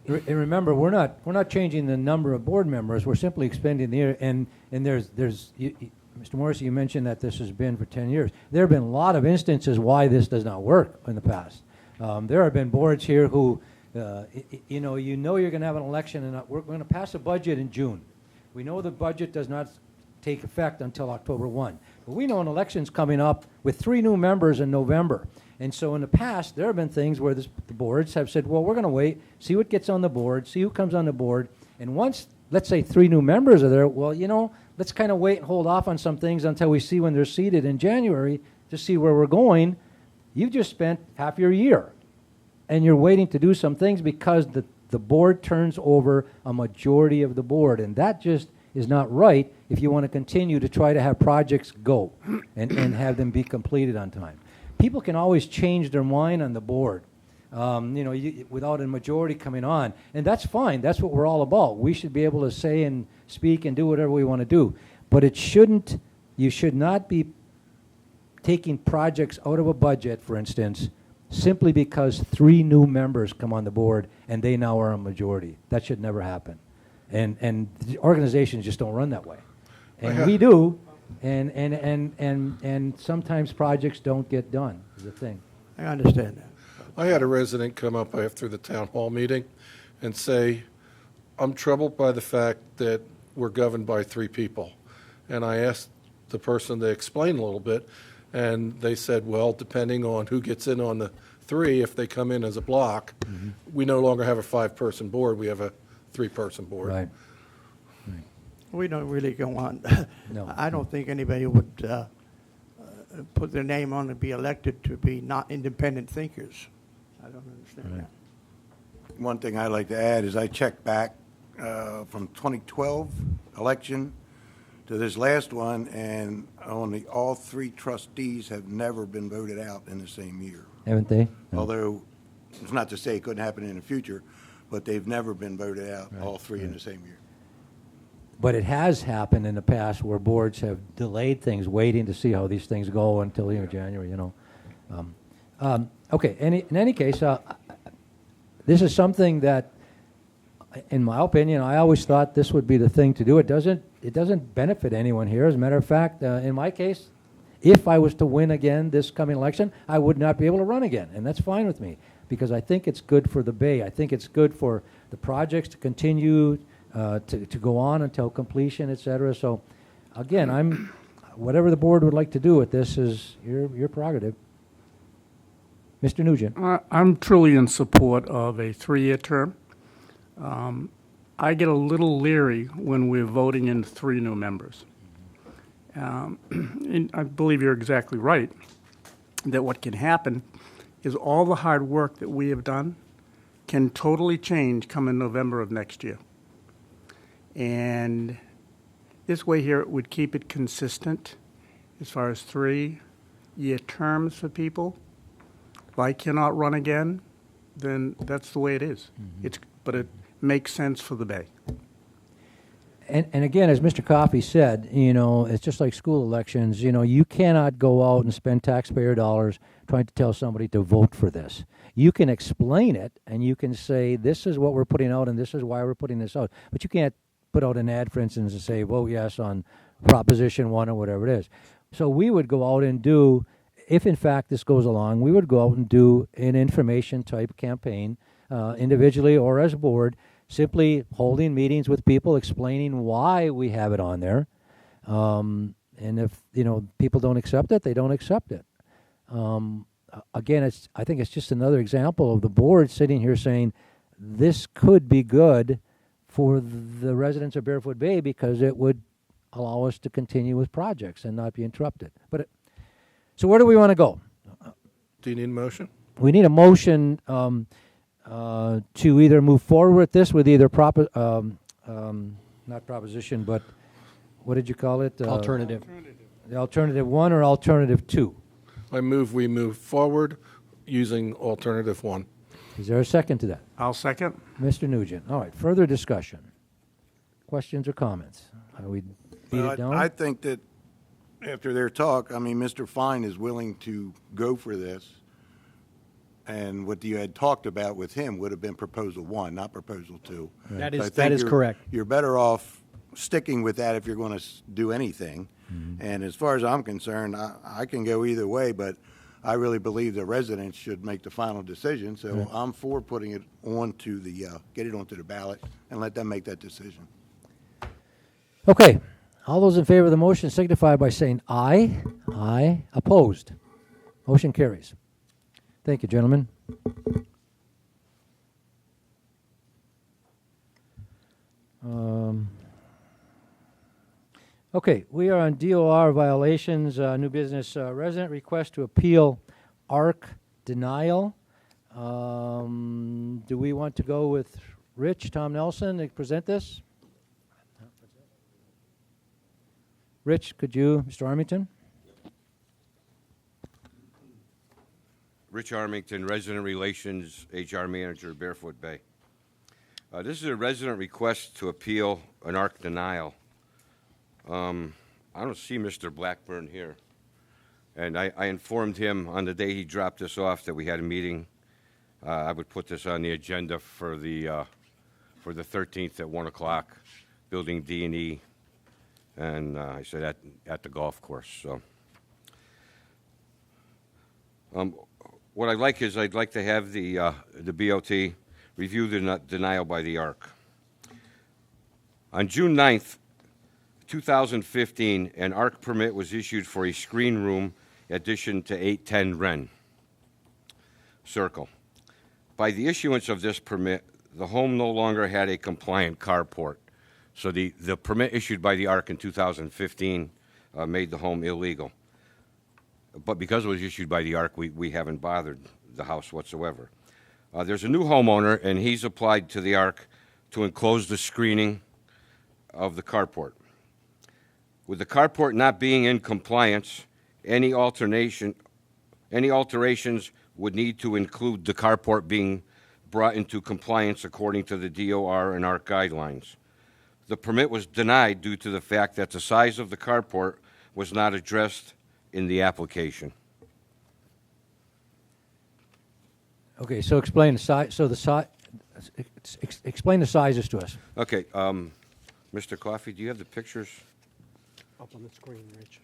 And remember, we're not changing the number of board members. We're simply expanding the year. And there's Mr. Morrissey, you mentioned that this has been for 10 years. There have been a lot of instances why this does not work in the past. There have been boards here who, you know you're going to have an election, and we're going to pass a budget in June. We know the budget does not take effect until October 1. But we know an election's coming up with 3 new members in November. And so in the past, there have been things where the boards have said, well, we're going to wait, see what gets on the board, see who comes on the board. And once, let's say, 3 new members are there, well, let's kind of wait and hold off on some things until we see when they're seated in January to see where we're going. You've just spent half your year. And you're waiting to do some things because the board turns over a majority of the board. And that just is not right if you want to continue to try to have projects go and have them be completed on time. People can always change their mind on the board, without a majority coming on. And that's fine. That's what we're all about. We should be able to say and speak and do whatever we want to do. But you should not be taking projects out of a budget, for instance, simply because 3 new members come on the board and they now are a majority. That should never happen. And the organizations just don't run that way. And we do, and sometimes projects don't get done, is the thing. I understand that. I had a resident come up after the town hall meeting and say, I'm troubled by the fact that we're governed by 3 people. And I asked the person to explain a little bit, and they said, well, depending on who gets in on the 3, if they come in as a block, we no longer have a 5-person board, we have a 3-person board. Right. We don't really go on. No. I don't think anybody would put their name on and be elected to be not independent thinkers. I don't understand that. One thing I'd like to add is I checked back from 2012 election to this last one, and only all 3 trustees have never been voted out in the same year. Haven't they? No. Although, it's not to say it couldn't happen in the future, but they've never been voted out, all 3 in the same year. But it has happened in the past where boards have delayed things, waiting to see how these things go until January, Okay, in any case, this is something that, in my opinion, I always thought this would be the thing to do. It doesn't benefit anyone here. As a matter of fact, in my case, if I was to win again this coming election, I would not be able to run again, and that's fine with me because I think it's good for the Bay. I think it's good for the projects to continue to go on until completion, et cetera. So, again, whatever the board would like to do with this is your prerogative. Mr. Nugent. I'm truly in support of a 3-year term. I get a little leery when we're voting in 3 new members. And I believe you're exactly right, that what can happen is all the hard work that we have done can totally change come in November of next year. And this way here, it would keep it consistent as far as 3-year terms for people. If I cannot run again, then that's the way it is. But it makes sense for the Bay. And again, as Mr. Coffey said, it's just like school elections. You cannot go out and spend taxpayer dollars trying to tell somebody to vote for this. You can explain it, and you can say, this is what we're putting out, and this is why we're putting this out. But you can't put out an ad, for instance, and say, vote yes on Proposition 1 or whatever it is. So we would go out and do, if in fact this goes along, we would go out and do an information-type campaign, individually or as a board, simply holding meetings with people, explaining why we have it on there. And if, people don't accept it, they don't accept it. Again, I think it's just another example of the board sitting here saying, this could be good for the residents of Barefoot Bay because it would allow us to continue with projects and not be interrupted. So where do we want to go? Do you need a motion? We need a motion to either move forward with this with either not proposition, but what did you call it? Alternative. The alternative 1 or alternative 2. I move we move forward using alternative 1. Is there a second to that? I'll second. Mr. Nugent. All right, further discussion. Questions or comments? We beat it down? I think that after their talk, Mr. Fine is willing to go for this. And what you had talked about with him would have been proposal 1, not proposal 2. That So I is think you're- correct. You're better off sticking with that if you're going to do anything. And as far as I'm concerned, I can go either way, but I really believe the residents should make the final decision. So I'm for putting it onto get it onto the ballot and let them make that decision. Okay. All those in favor of the motion signify by saying aye. Aye. Opposed? Motion carries. Thank you, gentlemen. Okay, we are on DOR violations, new business resident request to appeal ARC denial. Do we want to go with Rich, Tom Nelson, to present this? Rich, could you, Mr. Armington? Rich Armington, Resident Relations, HR Manager, Barefoot Bay. This is a resident request to appeal an ARC denial. I don't see Mr. Blackburn here. And I informed him on the day he dropped this off that we had a meeting. I would put this on the agenda for the 13th at 1 o'clock, Building D&E. And I said at the golf course. So, what I'd like to have the BOT review the denial by the ARC. On June 9th, 2015, an ARC permit was issued for a screen room addition to 810 Wren Circle. By the issuance of this permit, the home no longer had a compliant carport. So the permit issued by the ARC in 2015 made the home illegal. But because it was issued by the ARC, we haven't bothered the house whatsoever. There's a new homeowner, and he's applied to the ARC to enclose the screening of the carport. With the carport not being in compliance, any alterations would need to include the carport being brought into compliance according to the DOR and ARC guidelines. The permit was denied due to the fact that the size of the carport was not addressed in the application. Okay, so explain the size. So explain the sizes to us. Okay, Mr. Coffey, do you have the pictures? Up on the screen, Rich.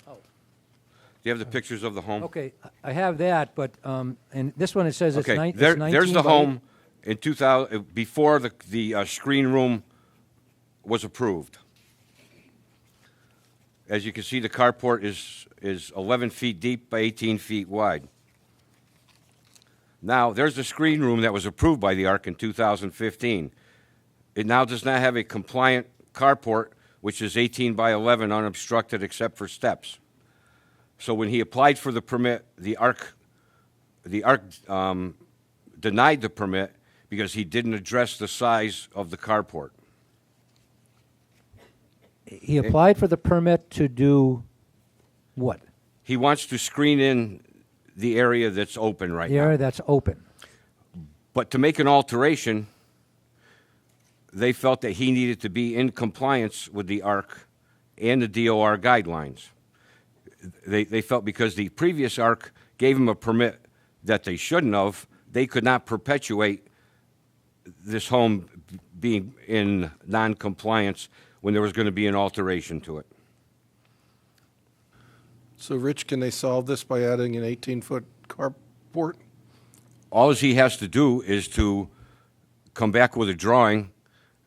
Do you have the pictures of the home? Okay, I have that, but and this one it says it's, Okay, it's 19 there's the by home in 2000 before the screen room was approved. As you can see, the carport is 11 feet deep by 18 feet wide. Now, there's the screen room that was approved by the ARC in 2015. It now does not have a compliant carport, which is 18 by 11 unobstructed except for steps. So when he applied for the permit, the ARC denied the permit because he didn't address the size of the carport. He applied for the permit to do what? He wants to screen in the area that's open right The now. area that's open. But to make an alteration, they felt that he needed to be in compliance with the ARC and the DOR guidelines. They felt because the previous ARC gave him a permit that they shouldn't have, they could not perpetuate this home being in non-compliance when there was going to be an alteration to it. So, Rich, can they solve this by adding an 18-foot carport? All he has to do is to come back with a drawing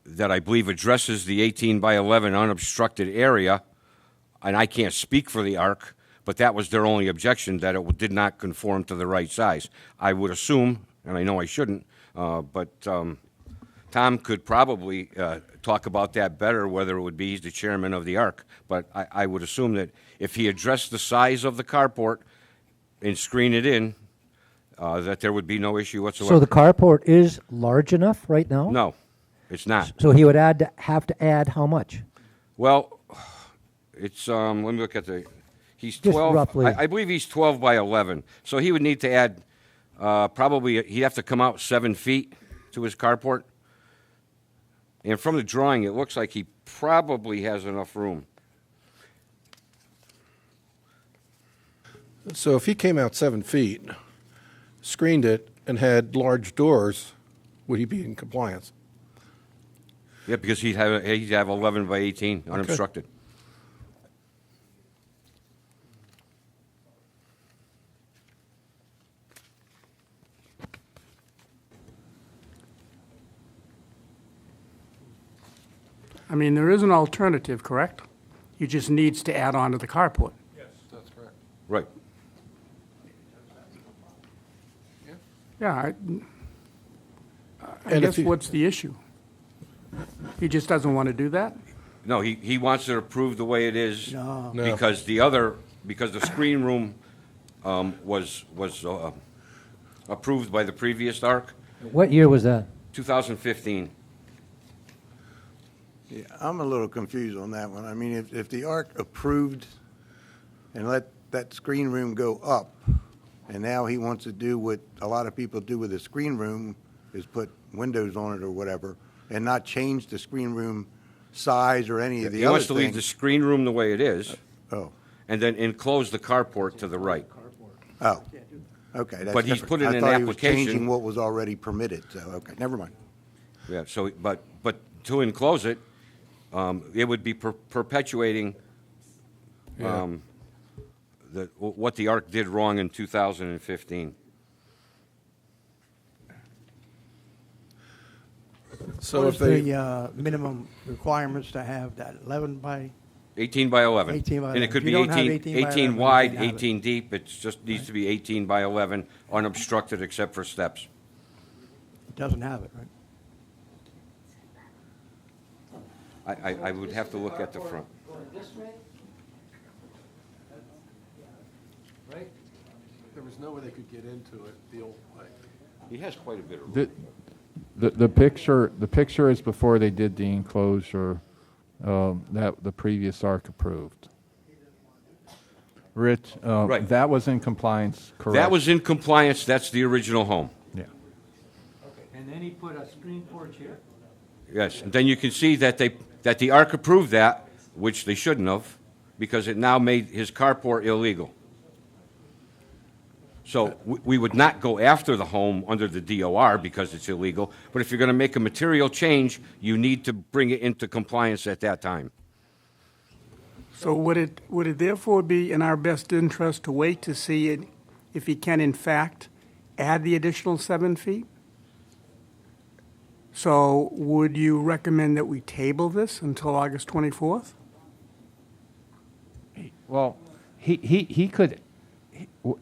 that I believe addresses the 18 by 11 unobstructed area, and I can't speak for the ARC, but that was their only objection, that it did not conform to the right size. I would assume, and I know I shouldn't, but Tom could probably talk about that better, whether it would be he's the chairman of the ARC, but I would assume that if he addressed the size of the carport and screen it in, that there would be no issue whatsoever. So the carport is large enough right now? No, it's not. So he would have to add how much? Well, it's, let me look at the, he's Just 12. roughly. I believe he's 12 by 11. So he would need to add, probably, he'd have to come out 7 feet to his carport. And from the drawing, it looks like he probably has enough room. So if he came out 7 feet, screened it, and had large doors, would he be in compliance? Yeah, because he'd have 11 by 18 unobstructed. I mean, there is an alternative, correct? He just needs to add on to the carport. Right. Yeah, I And guess if he- what's the issue? He just doesn't want to do that? No, he wants it approved the way it is. No. No. Because because the screen room was approved by the previous ARC, What year was that? 2015. Yeah, I'm a little confused on that one. I mean, if the ARC approved and let that screen room go up, and now he wants to do what a lot of people do with a screen room, is put windows on it or whatever, and not change the screen room size or any of the He other wants to leave the things. screen room the way it is, Oh, and then enclose the carport to the right. oh, okay. That's But he's different. put in I an thought he was application- changing what was already permitted, so, okay, never mind. Yeah, so, but to enclose it, it would be perpetuating what the ARC did wrong in 2015. So What if is they, the minimum requirements to have that 11 by? 18 by 11. 18 by And it 11. could If you be don't have 18, 18 by 18 11, you wide, can't have it. 18 deep. It just needs to be 18 by 11, unobstructed except for steps. It doesn't have it, right? I would have to look at the front. there was no way they could get into it the old way. He has quite a bit of room. The picture is before they did the enclosure that the previous ARC approved. Rich, Right. that was in compliance, correct? That was in compliance. That's the original home. Yeah. And then he put a screen porch here. Yes, and then you can see that the ARC approved that, which they shouldn't have, because it now made his carport illegal. So we would not go after the home under the DOR because it's illegal, but if you're going to make a material change, you need to bring it into compliance at that time. So would it therefore be in our best interest to wait to see it, if he can in fact add the additional 7 feet? So would you recommend that we table this until August 24th? Well, he could,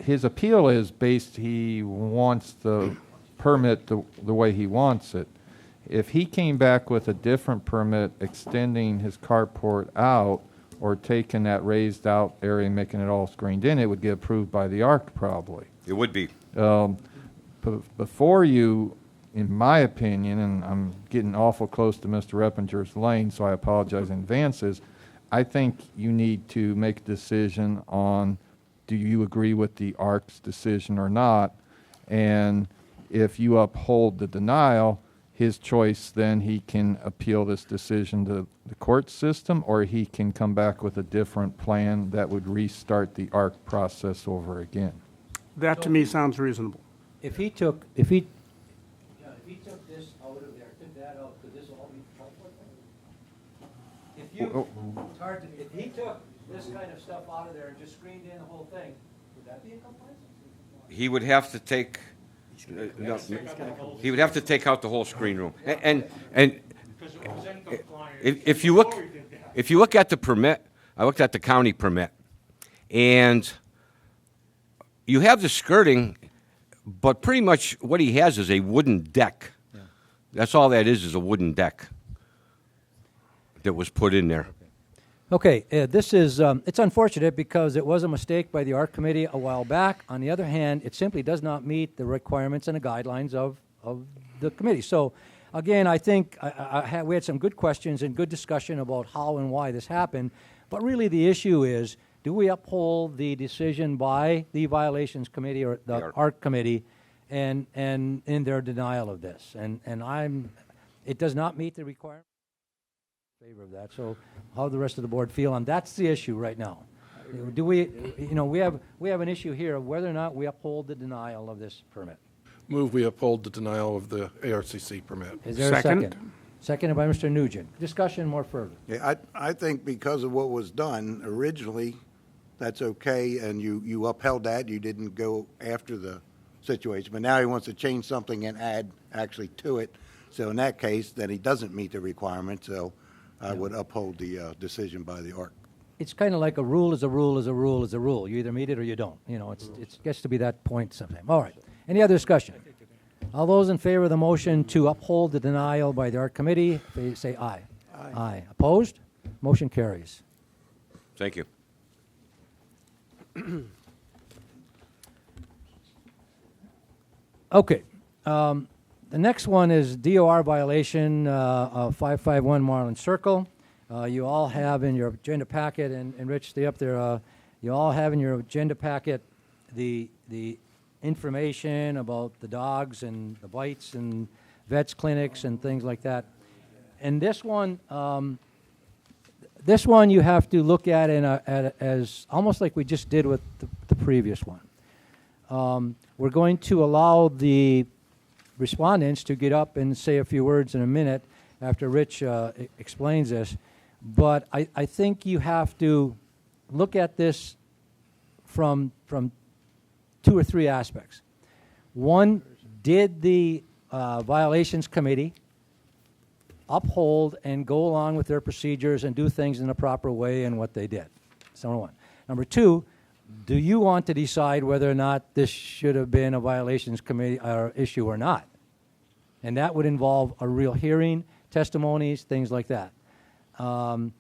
his appeal is based, he wants the permit the way he wants it. If he came back with a different permit extending his carport out or taking that raised out area and making it all screened in, it would get approved by the ARC probably. It would be. Before you, in my opinion, and I'm getting awful close to Mr. Reppinger's lane, so I apologize in advance, is I think you need to make a decision on, do you agree with the ARC's decision or not? And if you uphold the denial, his choice, then he can appeal this decision to the court system, or he can come back with a different plan that would restart the ARC process over again. That to me sounds reasonable. If he took this out of there, took that out, could this all be helpful? It's hard to, if he took this kind of stuff out of there and just screened in the whole thing, would that be a complaint? He would have to take, no, he would have to take out the whole screen room. And if you look at the permit, I looked at the county permit, and you have the skirting, but pretty much what he has is a wooden deck. That's all that is a wooden deck that was put in there. Okay, this is, it's unfortunate because it was a mistake by the ARC committee a while back. On the other hand, it simply does not meet the requirements and the guidelines of the committee. So, again, I think we had some good questions and good discussion about how and why this happened. But really the issue is, do we uphold the decision by the violations committee or the ARC committee and in their denial of this? And it does not meet the requirement. Favor of that. So how the rest of the board feel, and that's the issue right now. Do we, we have an issue here of whether or not we uphold the denial of this permit. Move we uphold the denial of the ARCC permit. Is there a Second. second? Seconded by Mr. Nugent. Discussion more further. Yeah, I think because of what was done originally, that's okay, and you upheld that. You didn't go after the situation. But now he wants to change something and add actually to it. So in that case, then he doesn't meet the requirement. So I would uphold the decision by the ARC. It's kind of like a rule is a rule is a rule is a rule. You either meet it or you don't. It gets to be that point sometime. All right. Any other discussion? All those in favor of the motion to uphold the denial by the ARC committee, please say aye. Aye. Opposed? Motion carries. Thank you. Okay. The next one is DOR violation of 551 Marlin Circle. You all have in your agenda packet, and Rich, stay up there. You all have in your agenda packet the information about the dogs and the bites and vets clinics and things like that. And this one you have to look at as almost like we just did with the previous one. We're going to allow the respondents to get up and say a few words in a minute after Rich explains this. But I think you have to look at this from two or three aspects. One, did the violations committee uphold and go along with their procedures and do things in a proper way and what they did? That's number one. Number two, do you want to decide whether or not this should have been a violations committee issue or not? And that would involve a real hearing, testimonies, things like that. And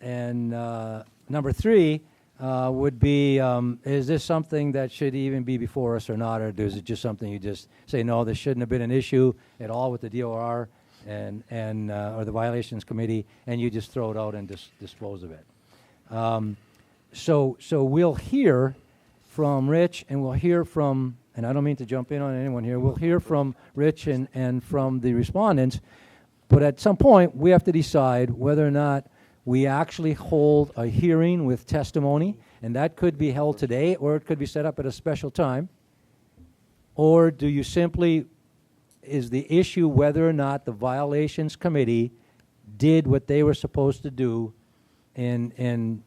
number three would be, is this something that should even be before us or not, or is it just something you just say, no, this shouldn't have been an issue at all with the DOR and or the violations committee, and you just throw it out and dispose of it. So we'll hear from Rich, and we'll hear from, and I don't mean to jump in on anyone here, we'll hear from Rich and from the respondents, but at some point we have to decide whether or not we actually hold a hearing with testimony, and that could be held today, or it could be set up at a special time, or do you simply, is the issue whether or not the violations committee did what they were supposed to do in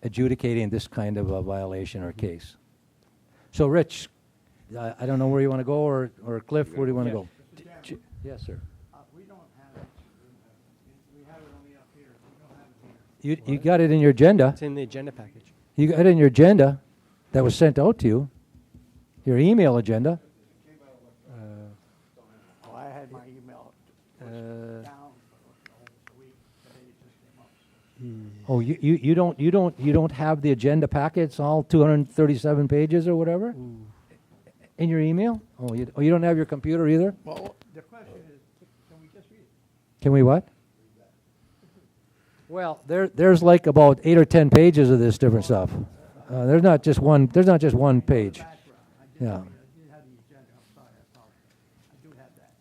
adjudicating this kind of a violation or case? So, Rich, I don't know where you want to go, or Cliff, where do you want to go? Yes, sir. We don't have it. We have it only up here. We don't have it here. You got it in your agenda. It's in the agenda package. You got it in your agenda that was sent out to you, your email agenda. Oh, I had my email down for a week, and then it just came up. Oh, you don't have the agenda packets, all 237 pages or whatever, in your email? Oh, you don't have your computer either? Well, the question is, can we just read it? Can we what? Well, there's like about 8 or 10 pages of this different stuff. There's not just one page. Yeah. I did have the agenda. I'm sorry. I do have that.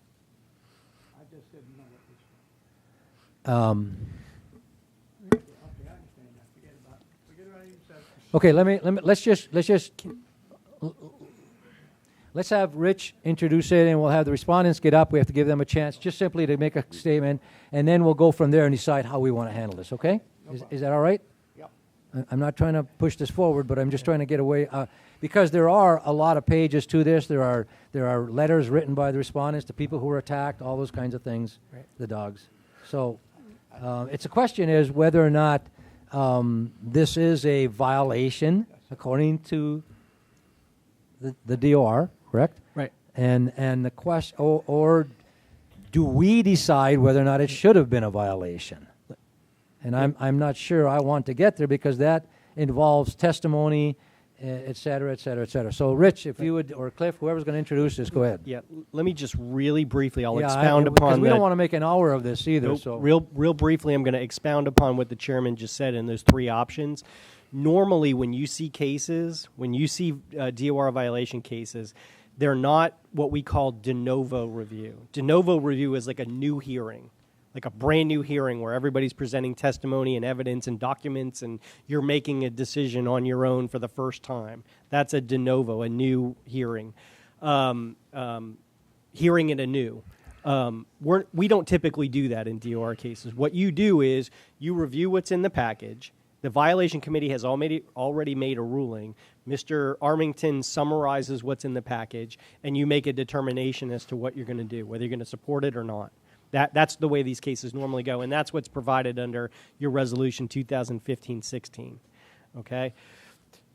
Okay, let's have Rich introduce it, and we'll have the respondents get up. We have to give them a chance just simply to make a statement, and then we'll go from there and decide how we want to handle this, okay? Is that all right? Yep. I'm not trying to push this forward, but I'm just trying to get away, because there are a lot of pages to this. There are letters written by the respondents, the people who were attacked, all those kinds of things, the dogs. So it's a question is whether or not this is a violation according to the DOR, correct? Right. And the question, or do we decide whether or not it should have been a violation? And I'm not sure I want to get there because that involves testimony, et cetera, et cetera, et cetera. So, Rich, if you would, or Cliff, whoever's going to introduce this, go ahead. Yeah, let me just really briefly, I'll Yeah, expound because upon we the- don't want to make an hour of this either. Nope. So Real briefly, I'm going to expound upon what the chairman just said in those three options. Normally, when you see cases, when you see DOR violation cases, they're not what we call de novo review. De novo review is like a new hearing, like a brand new hearing where everybody's presenting testimony and evidence and documents, and you're making a decision on your own for the first time. That's a de novo, a new hearing. Hearing it anew. We don't typically do that in DOR cases. What you do is you review what's in the package. The violation committee has already made a ruling. Mr. Armington summarizes what's in the package, and you make a determination as to what you're going to do, whether you're going to support it or not. That's the way these cases normally go, and that's what's provided under your resolution 2015-16. Okay?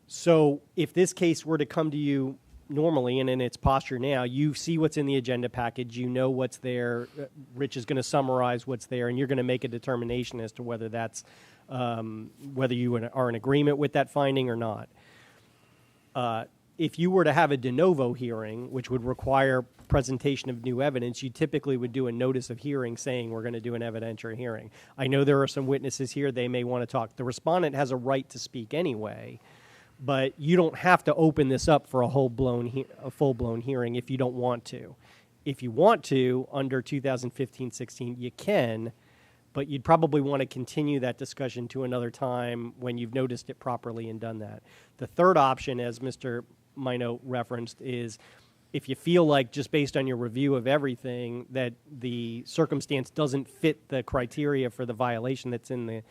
So if this case were to come to you normally and in its posture now, you see what's in the agenda package, you know what's there, Rich is going to summarize what's there, and you're going to make a determination as to whether that's whether you are in agreement with that finding or not. If you were to have a de novo hearing, which would require presentation of new evidence, you typically would do a notice of hearing saying we're going to do an evidentiary hearing. I know there are some witnesses here. They may want to talk. The respondent has a right to speak anyway, but you don't have to open this up for a full-blown hearing if you don't want to. If you want to, under 2015-16, you can, but you'd probably want to continue that discussion to another time when you've noticed it properly and done that. The third option, as Mr. Mino referenced, is if you feel like just based on your review of everything that the circumstance doesn't fit the criteria for the violation that's in the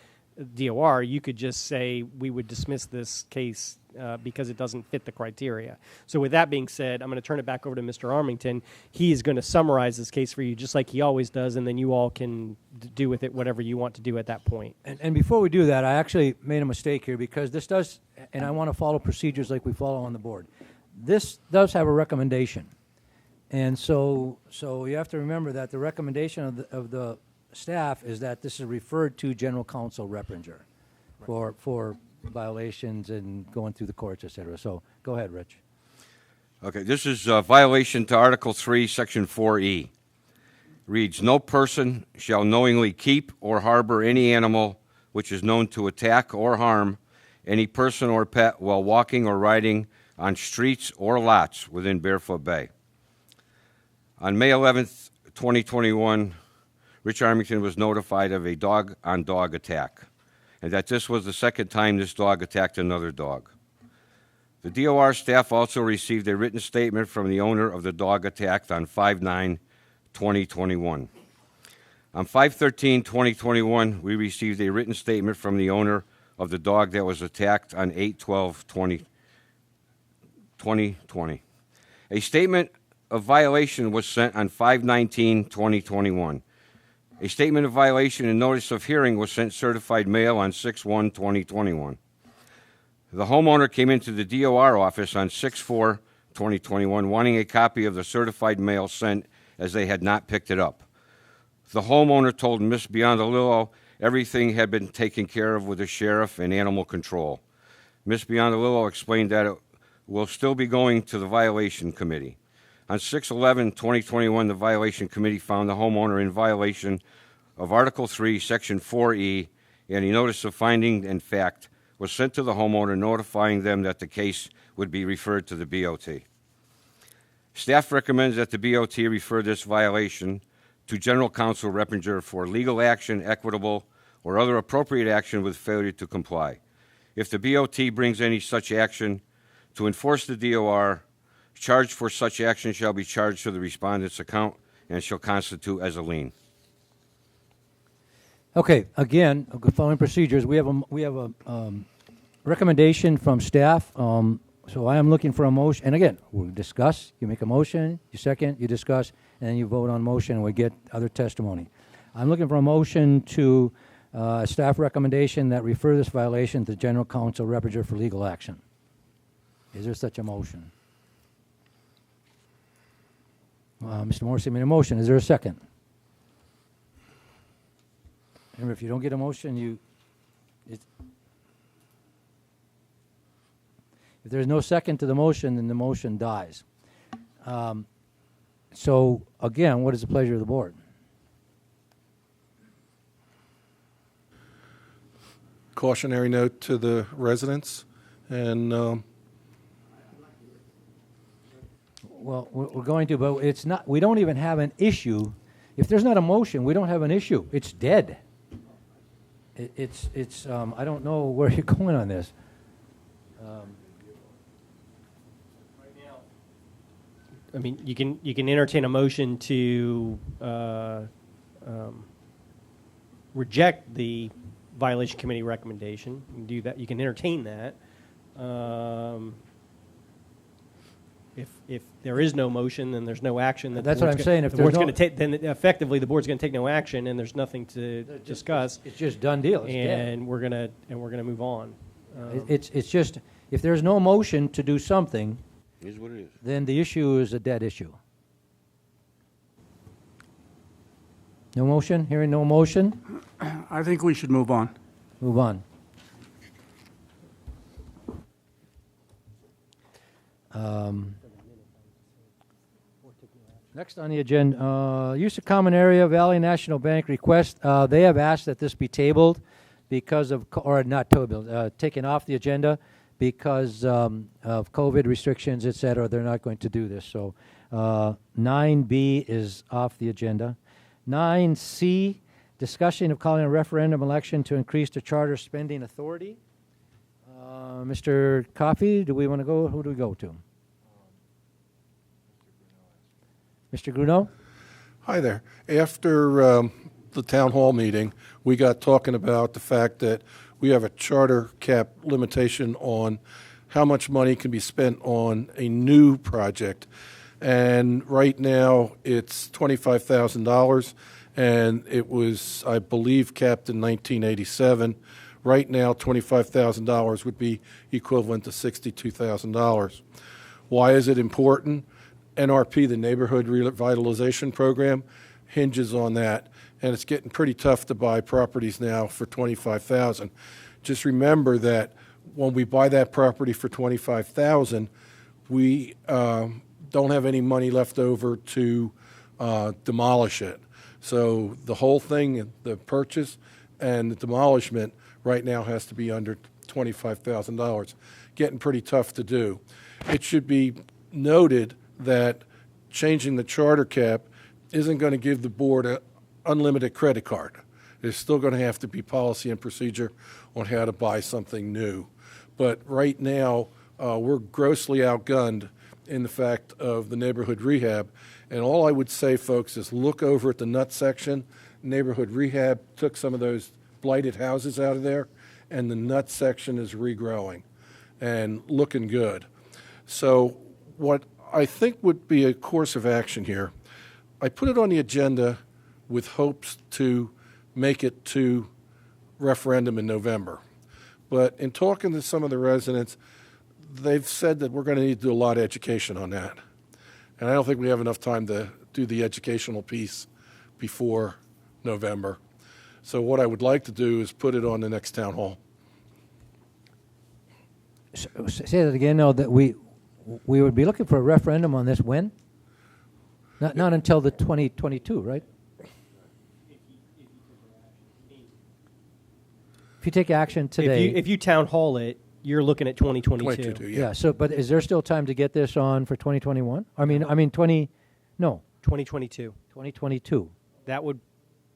DOR, you could just say we would dismiss this case because it doesn't fit the criteria. So with that being said, I'm going to turn it back over to Mr. Armington. He is going to summarize this case for you just like he always does, and then you all can do with it whatever you want to do at that point. And before we do that, I actually made a mistake here because this does, and I want to follow procedures like we follow on the board. This does have a recommendation. And so you have to remember that the recommendation of the staff is that this is referred to General Counsel Repringer for violations and going through the courts, et cetera. So go ahead, Rich. Okay, this is a violation to Article 3, Section 4E. Reads, no person shall knowingly keep or harbor any animal which is known to attack or harm any person or pet while walking or riding on streets or lots within Barefoot Bay. On May 11th, 2021, Rich Armington was notified of a dog-on-dog attack, and that this was the second time this dog attacked another dog. The DOR staff also received a written statement from the owner of the dog attacked on 5/9/2021. On 5/13/2021, we received a written statement from the owner of the dog that was attacked on 8/12/2020. A statement of violation was sent on 5/19/2021. A statement of violation and notice of hearing was sent certified mail on 6/1/2021. The homeowner came into the DOR office on 6/4/2021 wanting a copy of the certified mail sent as they had not picked it up. The homeowner told Ms. Biondolillo everything had been taken care of with the sheriff and animal control. Ms. Biondolillo explained that it will still be going to the violation committee. On 6/11/2021, the violation committee found the homeowner in violation of Article 3, Section 4E, and a notice of finding and fact was sent to the homeowner notifying them that the case would be referred to the BOT. Staff recommends that the BOT refer this violation to General Counsel Repringer for legal action, equitable, or other appropriate action with failure to comply. If the BOT brings any such action to enforce the DOR, charge for such action shall be charged to the respondent's account and shall constitute as a lien. Okay, again, following procedures, we have a recommendation from staff. So I am looking for a motion, and again, we'll discuss. You make a motion, you second, you discuss, and then you vote on motion, and we get other testimony. I'm looking for a motion to staff recommendation that refer this violation to General Counsel Repringer for legal action. Is there such a motion? Mr. Morrissey made a motion. Is there a second? Remember, if you don't get a motion, if there's no second to the motion, then the motion dies. So, again, what is the pleasure of the board? Cautionary note to the residents, and Well, we're going to, but it's not. We don't even have an issue. If there's not a motion, we don't have an issue. It's dead. It's. I don't know where you're going on this. I mean, you can entertain a motion to reject the violation committee recommendation. You can do that. You can entertain that. If there is no motion, then there's no action. That's what I'm saying. If the board's there's going to take, then effectively the board's going to take no action, and there's nothing to discuss. It's just done deal. It's dead. And we're gonna move on. It's just if there's no motion to do something, Is what it is. then the issue is a dead issue. No motion? Hearing no motion? I think we should move on. Move on. Next on the agenda, use of common area, Valley National Bank request. They have asked that this be tabled because of, or not tabled, taken off the agenda because of COVID restrictions, et cetera. They're not going to do this. So 9B is off the agenda. 9C, discussion of calling a referendum election to increase the charter spending authority. Mr. Coffey, do we want to go? Who do we go to? Mr. Grunow? hi there. After the town hall meeting, we got talking about the fact that we have a charter cap limitation on how much money can be spent on a new project. And right now, it's $25,000, and it was, I believe, capped in 1987. Right now, $25,000 would be equivalent to $62,000. Why is it important? NRP, the Neighborhood Revitalization Program, hinges on that, and it's getting pretty tough to buy properties now for $25,000. Just remember that when we buy that property for $25,000, we don't have any money left over to demolish it. So the whole thing, the purchase and the demolishment, right now has to be under $25,000. Getting pretty tough to do. It should be noted that changing the charter cap isn't going to give the board an unlimited credit card. There's still going to have to be policy and procedure on how to buy something new. But right now, we're grossly outgunned in the fact of the neighborhood rehab. And all I would say, folks, is look over at the nut section. Neighborhood rehab took some of those blighted houses out of there, and the nut section is regrowing and looking good. So what I think would be a course of action here, I put it on the agenda with hopes to make it to referendum in November. But in talking to some of the residents, they've said that we're going to need to do a lot of education on that. And I don't think we have enough time to do the educational piece before November. So what I would like to do is put it on the next town hall. Say that again, no, that we would be looking for a referendum on this when? Not until the 2022, right? If you take action today. If you town hall it, you're looking at 2022. 22, yeah. So, but is there still time to get this on for 2021? I mean, 2022. 2022. That would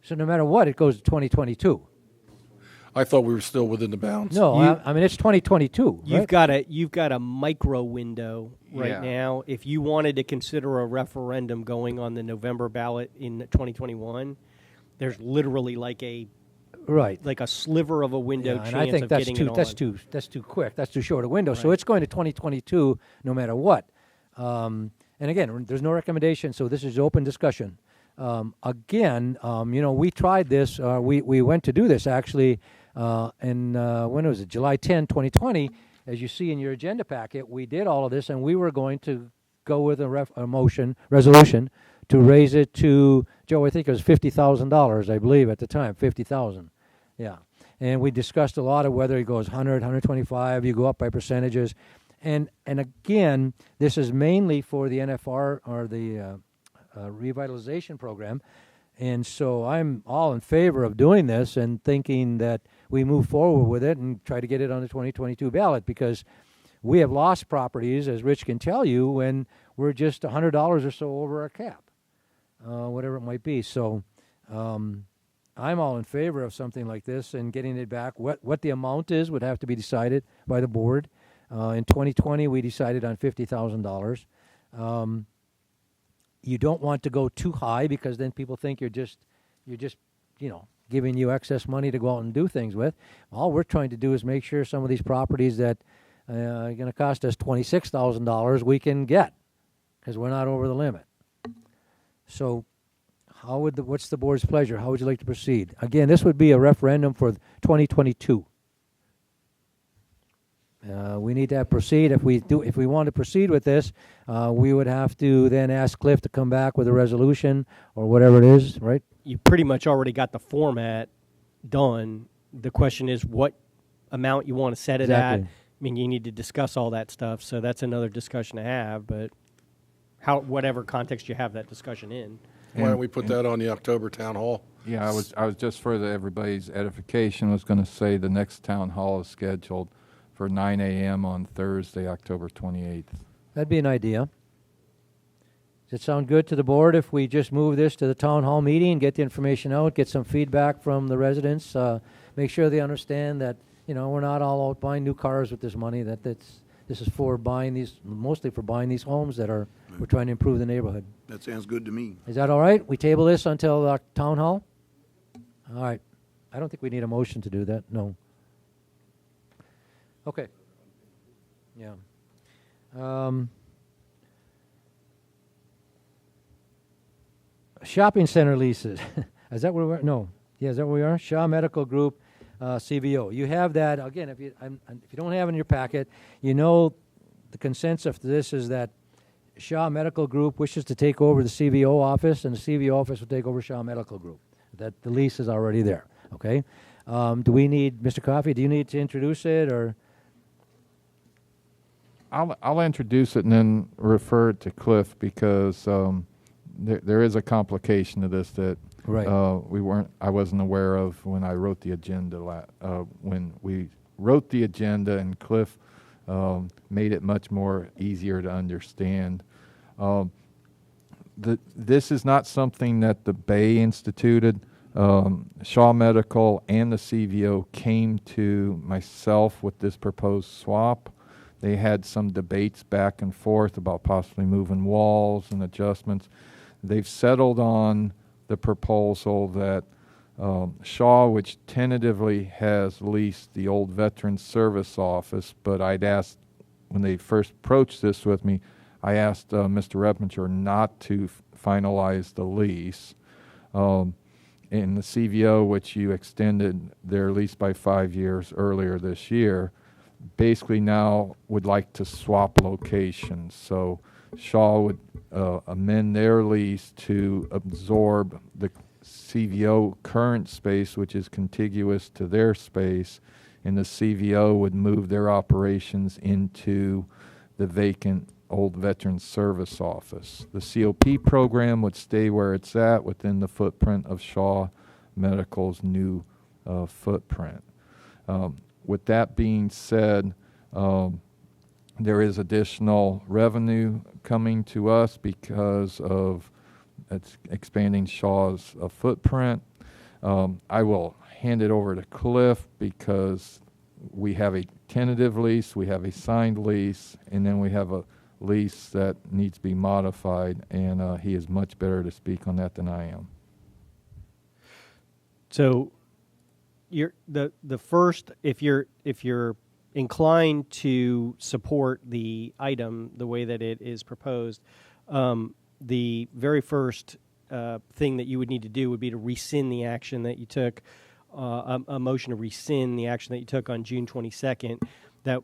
So no matter what, it goes to 2022. I thought we were still within the bounds. No, I mean, it's 2022, you've right? got a micro window right Yeah. now. If you wanted to consider a referendum going on the November ballot in 2021, there's literally like a Right. sliver of a window Yeah, chance and I think of that's getting too it on. that's too quick. That's too short a window. So Right. it's going to 2022 no matter what. And again, there's no recommendation, so this is open discussion. We tried this. We went to do this actually, and when was it? July 10, 2020. As you see in your agenda packet, we did all of this, and we were going to go with a resolution to raise it to, Joe, I think it was $50,000, I believe at the time, 50,000. Yeah. And we discussed a lot of whether it goes 100, 125, you go up by percentages. And again, this is mainly for the NFR or the revitalization program. And so I'm all in favor of doing this and thinking that we move forward with it and try to get it on the 2022 ballot, because we have lost properties, as Rich can tell you, when we're just $100 or so over our cap, whatever it might be. So I'm all in favor of something like this and getting it back. What the amount is would have to be decided by the board. In 2020, we decided on $50,000. You don't want to go too high, because then people think you're just giving you excess money to go out and do things with. All we're trying to do is make sure some of these properties that are going to cost us $26,000 we can get, because we're not over the limit. So what's the board's pleasure? How would you like to proceed? Again, this would be a referendum for 2022. We need to proceed. If we want to proceed with this, we would have to then ask Cliff to come back with a resolution or whatever it is, right? You pretty much already got the format done. The question is what amount you want to set it Exactly. at. I mean, you need to discuss all that stuff, so that's another discussion to have, but whatever context you have that discussion in. Why don't we put that on the October town hall? Yeah, I was just for everybody's edification, was going to say the next town hall is scheduled for 9 a.m. on Thursday, October 28th. That'd be an idea. Does it sound good to the board if we just move this to the town hall meeting, get the information out, get some feedback from the residents, make sure they understand that, we're not all out buying new cars with this money, that this is for mostly for buying these homes that we're trying to improve the neighborhood. That sounds good to me. Is that all right? We table this until the town hall? All right. I don't think we need a motion to do that, no. Okay. Yeah. Shopping center leases. Is that where we are? No. Yeah, is that where we are? Shaw Medical Group, CVO. You have that. Again, if you don't have it in your packet, the consensus of this is that Shaw Medical Group wishes to take over the CVO office, and the CVO office will take over Shaw Medical Group. That the lease is already there. Okay. Do we need, Mr. Coffey, do you need to introduce it, or? I'll introduce it and then refer it to Cliff, because there is a complication to this that Right. I wasn't aware of when I wrote the agenda. When we wrote the agenda, and Cliff made it much more easier to understand. This is not something that the Bay instituted. Shaw Medical and the CVO came to myself with this proposed swap. They had some debates back and forth about possibly moving walls and adjustments. They've settled on the proposal that Shaw, which tentatively has leased the old Veterans Service Office, but I'd asked, when they first approached this with me, I asked Mr. Reppinger not to finalize the lease. In the CVO, which you extended their lease by 5 years earlier this year, basically now would like to swap locations. So Shaw would amend their lease to absorb the CVO current space, which is contiguous to their space, and the CVO would move their operations into the vacant old Veterans Service Office. The COP program would stay where it's at within the footprint of Shaw Medical's new footprint. With that being said, there is additional revenue coming to us because of it's expanding Shaw's footprint. I will hand it over to Cliff because we have a tentative lease, we have a signed lease, and then we have a lease that needs to be modified, and he is much better to speak on that than I am. So, the first, if you're inclined to support the item the way that it is proposed, the very first thing that you would need to do would be to rescind the action that you took, a motion to rescind the action that you took on June 22nd that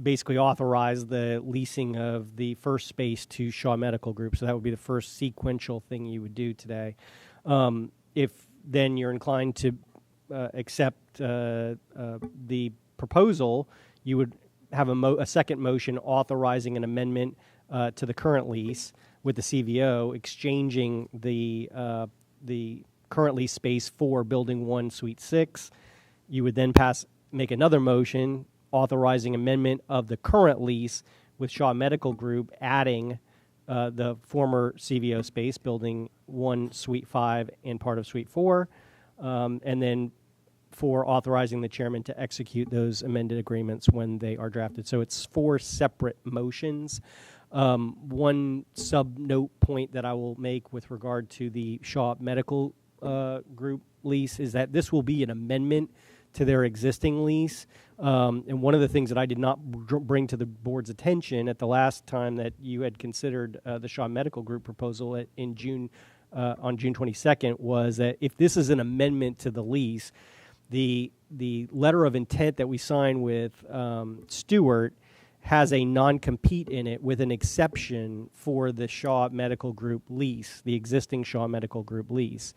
basically authorized the leasing of the first space to Shaw Medical Group. So that would be the first sequential thing you would do today. If then you're inclined to accept the proposal, you would have a second motion authorizing an amendment to the current lease with the CVO, exchanging the current lease space for Building 1, Suite 6. You would then make another motion authorizing amendment of the current lease with Shaw Medical Group, adding the former CVO space, Building 1, Suite 5, and part of Suite 4, and then for authorizing the chairman to execute those amended agreements when they are drafted. So it's 4 separate motions. One sub-note point that I will make with regard to the Shaw Medical Group lease is that this will be an amendment to their existing lease. And one of the things that I did not bring to the board's attention at the last time that you had considered the Shaw Medical Group proposal in June, on June 22nd, was that if this is an amendment to the lease, the letter of intent that we sign with Stewart has a non-compete in it with an exception for the Shaw Medical Group lease, the existing Shaw Medical Group lease.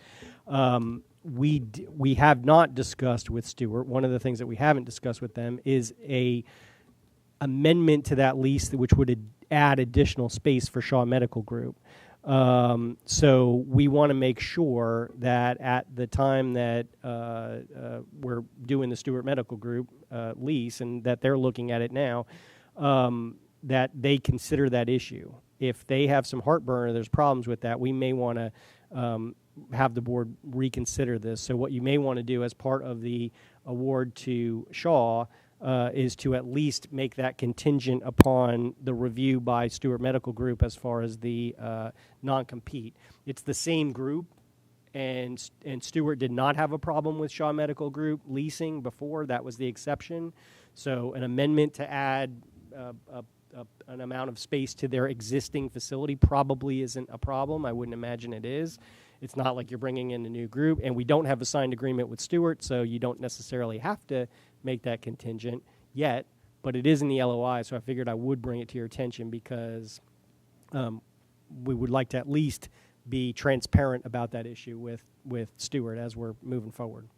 We have not discussed with Stewart. One of the things that we haven't discussed with them is a amendment to that lease which would add additional space for Shaw Medical Group. So we want to make sure that at the time that we're doing the Stewart Medical Group lease and that they're looking at it now, that they consider that issue. If they have some heartburn or there's problems with that, we may want to have the board reconsider this. So what you may want to do as part of the award to Shaw is to at least make that contingent upon the review by Stewart Medical Group as far as the non-compete. It's the same group, and Stewart did not have a problem with Shaw Medical Group leasing before. That was the exception. So an amendment to add an amount of space to their existing facility probably isn't a problem. I wouldn't imagine it is. It's not like you're bringing in a new group, and we don't have a signed agreement with Stewart, so you don't necessarily have to make that contingent yet, but it is in the LOI, so I figured I would bring it to your attention because we would like to at least be transparent about that issue with Stewart as we're moving forward.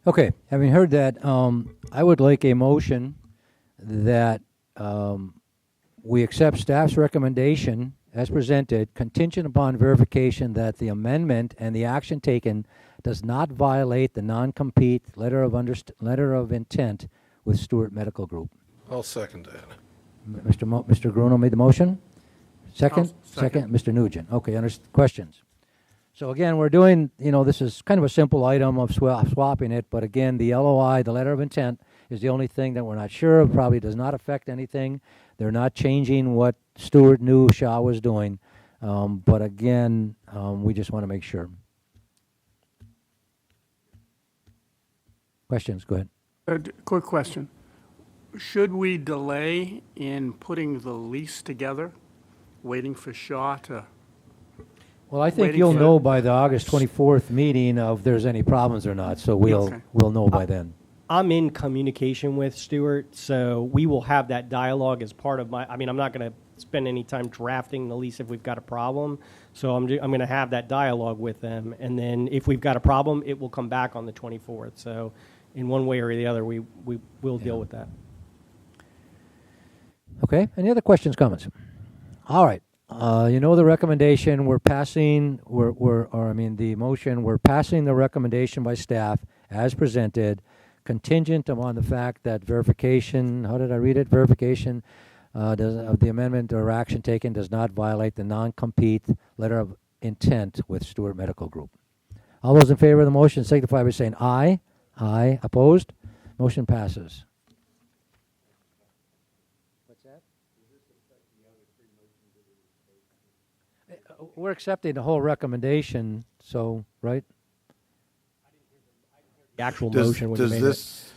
Okay, having heard that, I would like a motion that we accept staff's recommendation as presented, contingent upon verification that the amendment and the action taken does not violate the non-compete letter of intent with Stewart Medical Group. I'll second that. Mr. Gruno made the motion. Second? Second. Mr. Nugent. Okay, questions? So again, we're doing, this is kind of a simple item of swapping it, but again, the LOI, the letter of intent, is the only thing that we're not sure of, probably does not affect anything. They're not changing what Stewart knew Shaw was doing. But again, we just want to make sure. Questions? Go ahead. Quick question. Should we delay in putting the lease together, waiting for Shaw to... Well, I think Waiting you'll for- know by the August 24th meeting if there's any problems or not, so we'll Okay. know by then. I'm in communication with Stewart, so we will have that dialogue as part of I'm not going to spend any time drafting the lease if we've got a problem. So I'm going to have that dialogue with them, and then if we've got a problem, it will come back on the 24th. So in one way or the other, we will deal with that. Okay, any other questions, comments? All right. The recommendation we're passing, the motion, we're passing the recommendation by staff as presented, contingent upon the fact that verification, how did I read it? Verification of the amendment or action taken does not violate the non-compete letter of intent with Stewart Medical Group. All those in favor of the motion signify by saying aye. Aye. Opposed? Motion passes. What's that? We're accepting the whole recommendation, so, right? The actual Does motion would have made this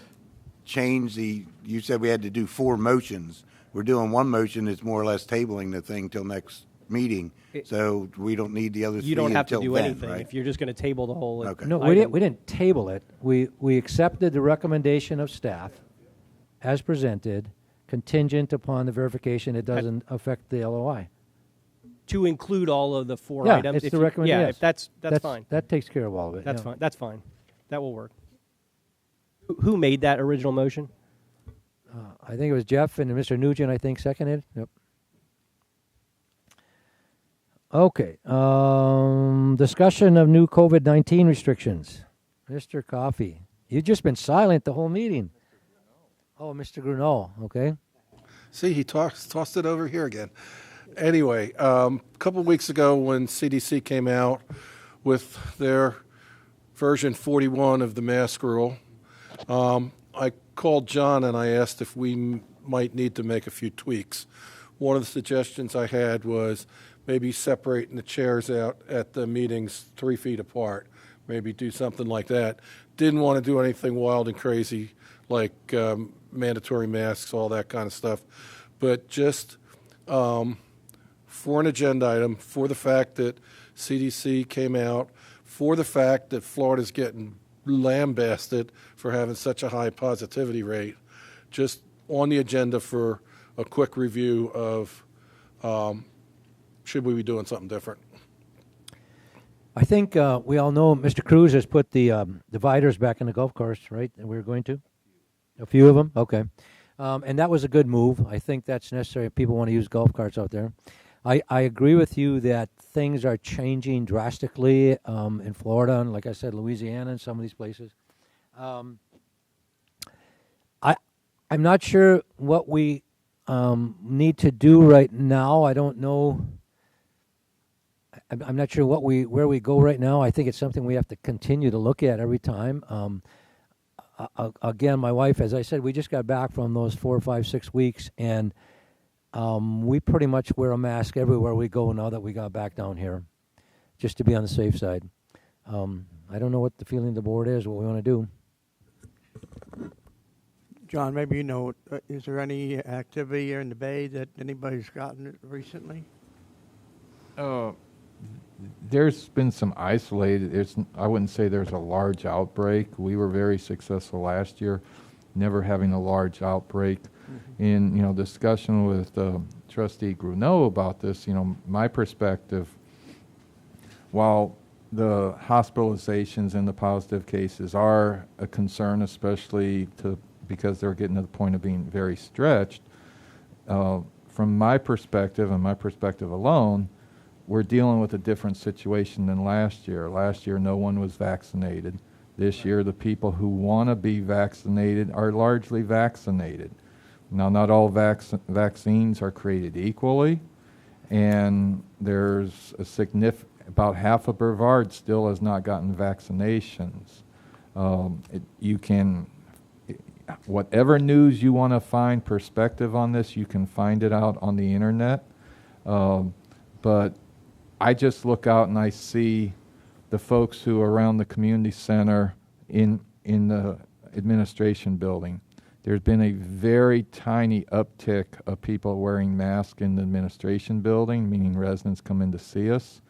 change you said we had to do 4 motions. We're doing one motion that's more or less tabling the thing till next meeting, so we don't need the other it. three You don't have to until do then, anything right? if you're just going to table the whole. Okay. No, item. we didn't table it. We accepted the recommendation of staff as presented, contingent upon the verification it doesn't affect the LOI. To include all of the 4 Yeah, items. it's if the you- recommendation. Yeah, Yes. if that's fine. That takes care of all of it. That's yeah. fine. That's fine. That will work. Who made that original motion? I think it was Jeff and Mr. Nugent, I think, seconded. Yep. Okay. Discussion of new COVID-19 restrictions. Mr. Coffey. You've just been silent the whole meeting. Oh, Mr. Gruneau. Okay. See, he tossed it over here again. Anyway, a couple of weeks ago when CDC came out with their version 41 of the mask rule, I called John and I asked if we might need to make a few tweaks. One of the suggestions I had was maybe separating the chairs out at the meetings 3 feet apart, maybe do something like that. Didn't want to do anything wild and crazy like mandatory masks, all that kind of stuff, but just for an agenda item, for the fact that CDC came out, for the fact that Florida's getting lambasted for having such a high positivity rate, just on the agenda for a quick review of should we be doing something different. I think we all know Mr. Cruz has put the dividers back in the golf course, right? And we're going to? A few of them? Okay. And that was a good move. I think that's necessary if people want to use golf carts out there. I agree with you that things are changing drastically in Florida and, like I said, Louisiana and some of these places. I'm not sure what we need to do right now. I don't know. I'm not sure where we go right now. I think it's something we have to continue to look at every time. Again, my wife, as I said, we just got back from those 4, 5, 6 weeks, and we pretty much wear a mask everywhere we go now that we got back down here, just to be on the safe side. I don't know what the feeling of the board is, what we want to do. John, maybe you know, is there any activity here in the Bay that anybody's gotten recently? There's been some isolated, I wouldn't say there's a large outbreak. We were very successful last year, never having a large outbreak. In discussion with Trustee Gruneau about this, my perspective, while the hospitalizations and the positive cases are a concern, especially because they're getting to the point of being very stretched, from my perspective and my perspective alone, we're dealing with a different situation than last year. Last year, no one was vaccinated. This year, the people who want to be vaccinated are largely vaccinated. Now, not all vaccines are created equally, and there's about half of Brevard still has not gotten vaccinations. Whatever news you want to find, perspective on this, you can find it out on the internet. But I just look out and I see the folks who are around the community center in the administration building. There's been a very tiny uptick of people wearing masks in the administration building, meaning residents come in to see us.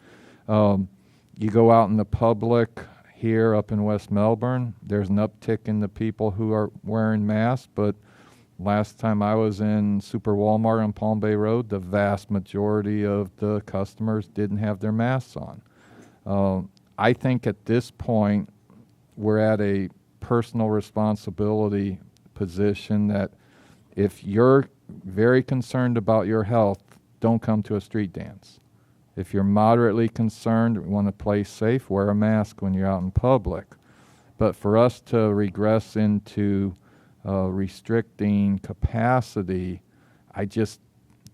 You go out in the public here up in West Melbourne, there's an uptick in the people who are wearing masks, but last time I was in Super Walmart on Palm Bay Road, the vast majority of the customers didn't have their masks on. I think at this point, we're at a personal responsibility position that if you're very concerned about your health, don't come to a street dance. If you're moderately concerned, want to play safe, wear a mask when you're out in public. But for us to regress into restricting capacity, I just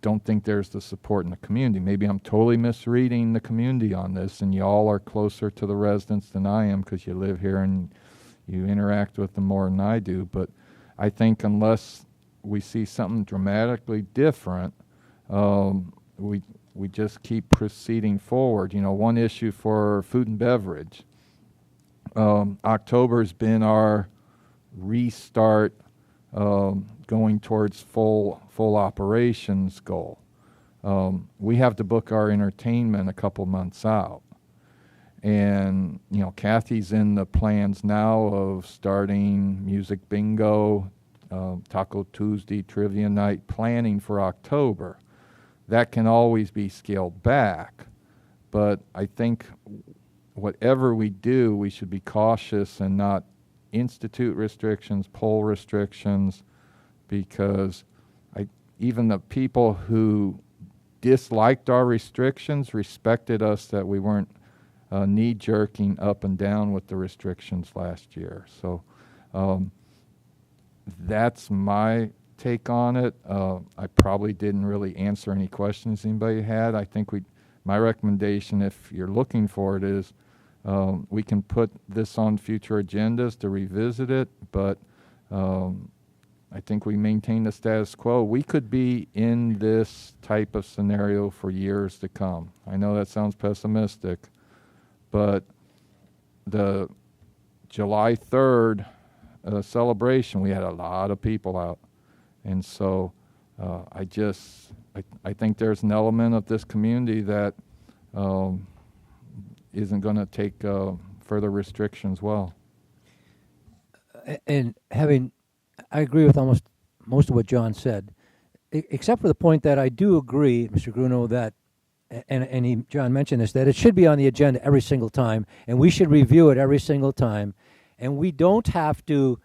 don't think there's the support in the community. Maybe I'm totally misreading the community on this, and y'all are closer to the residents than I am because you live here and you interact with them more than I do. But I think unless we see something dramatically different, we just keep proceeding forward. You know, one issue for food and beverage. October's been our restart, going towards full operations goal. We have to book our entertainment a couple months out. And, you know, Kathy's in the plans now of starting music bingo, Taco Tuesday, trivia night, planning for October. That can always be scaled back. But I think whatever we do, we should be cautious and not institute restrictions, pull restrictions, because even the people who disliked our restrictions respected us that we weren't knee-jerking up and down with the restrictions last year. So that's my take on it. I probably didn't really answer any questions anybody had. I think my recommendation, if you're looking for it, is we can put this on future agendas to revisit it, but I think we maintain the status quo. We could be in this type of scenario for years to come. I know that sounds pessimistic, but the July 3rd celebration, we had a lot of people out. And so I think there's an element of this community that isn't going to take further restrictions well. And I agree with almost most of what John said, except for the point that I do agree, Mr. Gruno, that, and John mentioned this, that it should be on the agenda every single time, and we should review it every single time, and we don't have to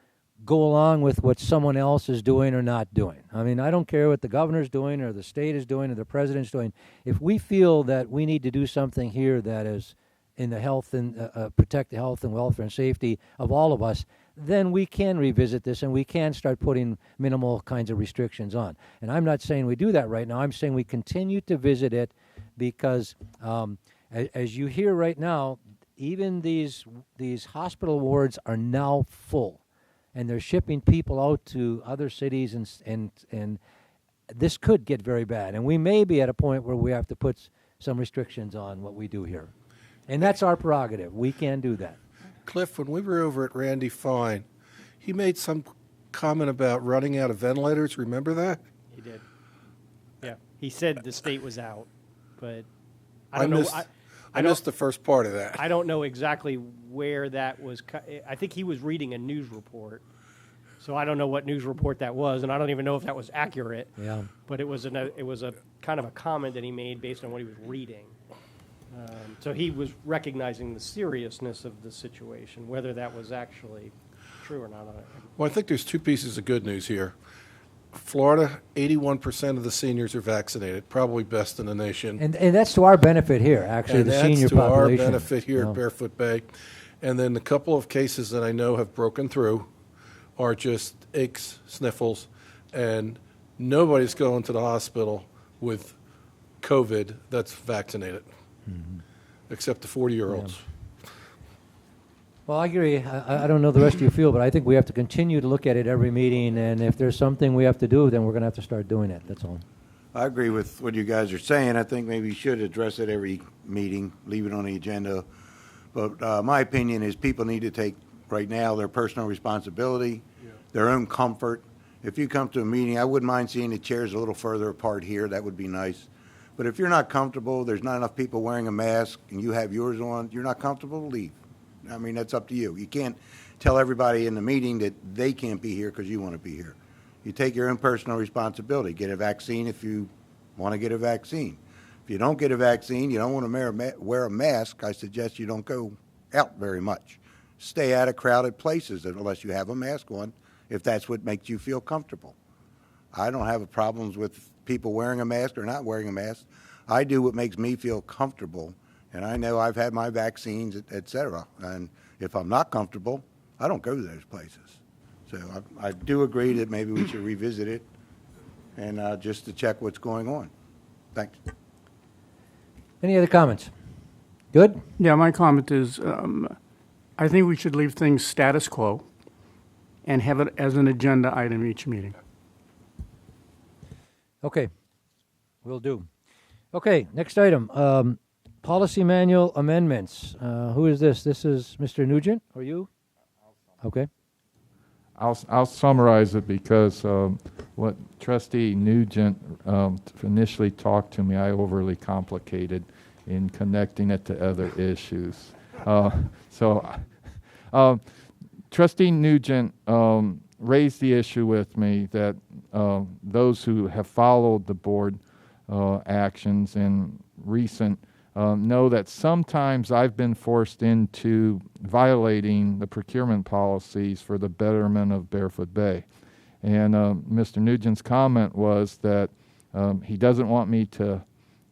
go along with what someone else is doing or not doing. I mean, I don't care what the governor's doing or the state is doing or the president's doing. If we feel that we need to do something here that is in the health and protect the health and welfare and safety of all of us, then we can revisit this and we can start putting minimal kinds of restrictions on. And I'm not saying we do that right now. I'm saying we continue to visit it because, as you hear right now, even these hospital wards are now full, and they're shipping people out to other cities, and this could get very bad. And we may be at a point where we have to put some restrictions on what we do here. And that's our prerogative. We can do that. Cliff, when we were over at Randy Fine, he made some comment about running out of ventilators. Remember that? He did. Yeah. He said the state was out, but I I don't know. missed, I missed the first part of that. I don't know exactly where that was. I think he was reading a news report, so I don't know what news report that was, and I don't even know if that was accurate. Yeah. But it was a kind of a comment that he made based on what he was reading. So he was recognizing the seriousness of the situation. Whether that was actually true or not. Well, I think there's two pieces of good news here. Florida, 81% of the seniors are vaccinated, probably best in the nation. And that's to our benefit here, actually, And the senior that's to population. our benefit here Yeah. at Barefoot Bay. And then the couple of cases that I know have broken through are just aches, sniffles, and nobody's going to the hospital with COVID that's vaccinated, except the 40-year-olds. Well, I agree. I don't know the rest of you feel, but I think we have to continue to look at it every meeting, and if there's something we have to do, then we're going to have to start doing it. That's all. I agree with what you guys are saying. I think maybe you should address it every meeting, leave it on the agenda. But my opinion is people need to take, right now, their personal responsibility, their own comfort. If you come to a meeting, I wouldn't mind seeing the chairs a little further apart here. That would be nice. But if you're not comfortable, there's not enough people wearing a mask, and you have yours on, you're not comfortable, leave. I mean, that's up to you. You can't tell everybody in the meeting that they can't be here because you want to be here. You take your own personal responsibility. Get a vaccine if you want to get a vaccine. If you don't get a vaccine, you don't want to wear a mask, I suggest you don't go out very much. Stay out of crowded places unless you have a mask on, if that's what makes you feel comfortable. I don't have problems with people wearing a mask or not wearing a mask. I do what makes me feel comfortable, and I know I've had my vaccines, et cetera. And if I'm not comfortable, I don't go to those places. So I do agree that maybe we should revisit it and just to check what's going on. Thanks. Any other comments? Good? Yeah, my comment is, I think we should leave things status quo and have it as an agenda item each meeting. Okay, will do. Okay, next item, policy manual amendments. Who is this? This is Mr. Nugent, or you? Okay. I'll summarize it because what Trustee Nugent initially talked to me, I overly complicated in connecting it to other issues. Trustee Nugent raised the issue with me that those who have followed the board actions in recent know that sometimes I've been forced into violating the procurement policies for the betterment of Barefoot Bay. And Mr. Nugent's comment was that he doesn't want me to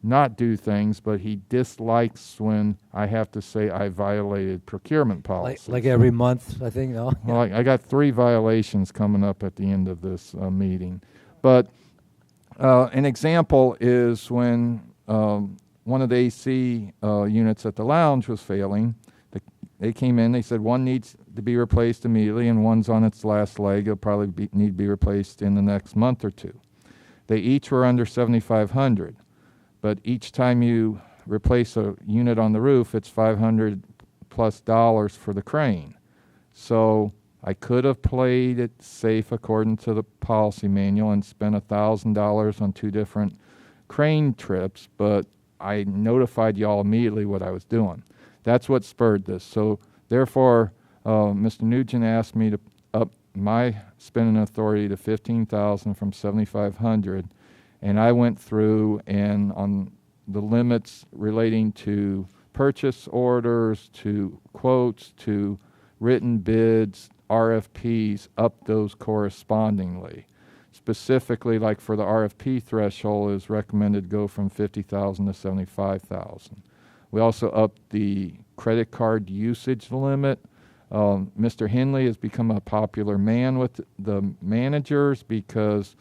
not do things, but he dislikes when I have to say I violated procurement policies. Like every month, I think, no? Well, I got 3 violations coming up at the end of this meeting. But an example is when one of the AC units at the lounge was failing. They came in, they said one needs to be replaced immediately and one's on its last leg. It'll probably need to be replaced in the next month or 2. They each were under $7,500. But each time you replace a unit on the roof, it's $500+ for the crane. So I could have played it safe according to the policy manual and spent $1,000 on 2 different crane trips, but I notified y'all immediately what I was doing. That's what spurred this. So therefore, Mr. Nugent asked me to up my spending authority to $15,000 from $7,500. And I went through and on the limits relating to purchase orders, to quotes, to written bids, RFPs, up those correspondingly. Specifically, like for the RFP threshold is recommended to go from $50,000 to $75,000. We also upped the credit card usage limit. Mr. Henley has become a popular man with the managers because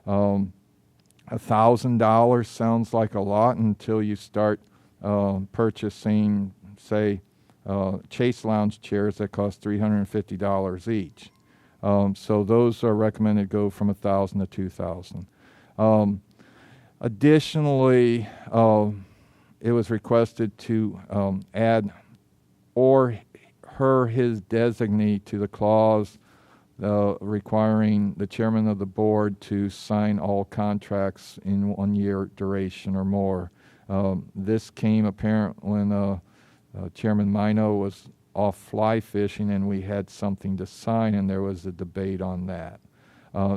$1,000 sounds like a lot until you start purchasing, say, Chase Lounge chairs that cost $350 each. So those are recommended to go from $1,000 to $2,000. Additionally, it was requested to add or his designee to the clause requiring the chairman of the board to sign all contracts in 1 year duration or more. This came apparent when Chairman Mino was off fly fishing and we had something to sign and there was a debate on that.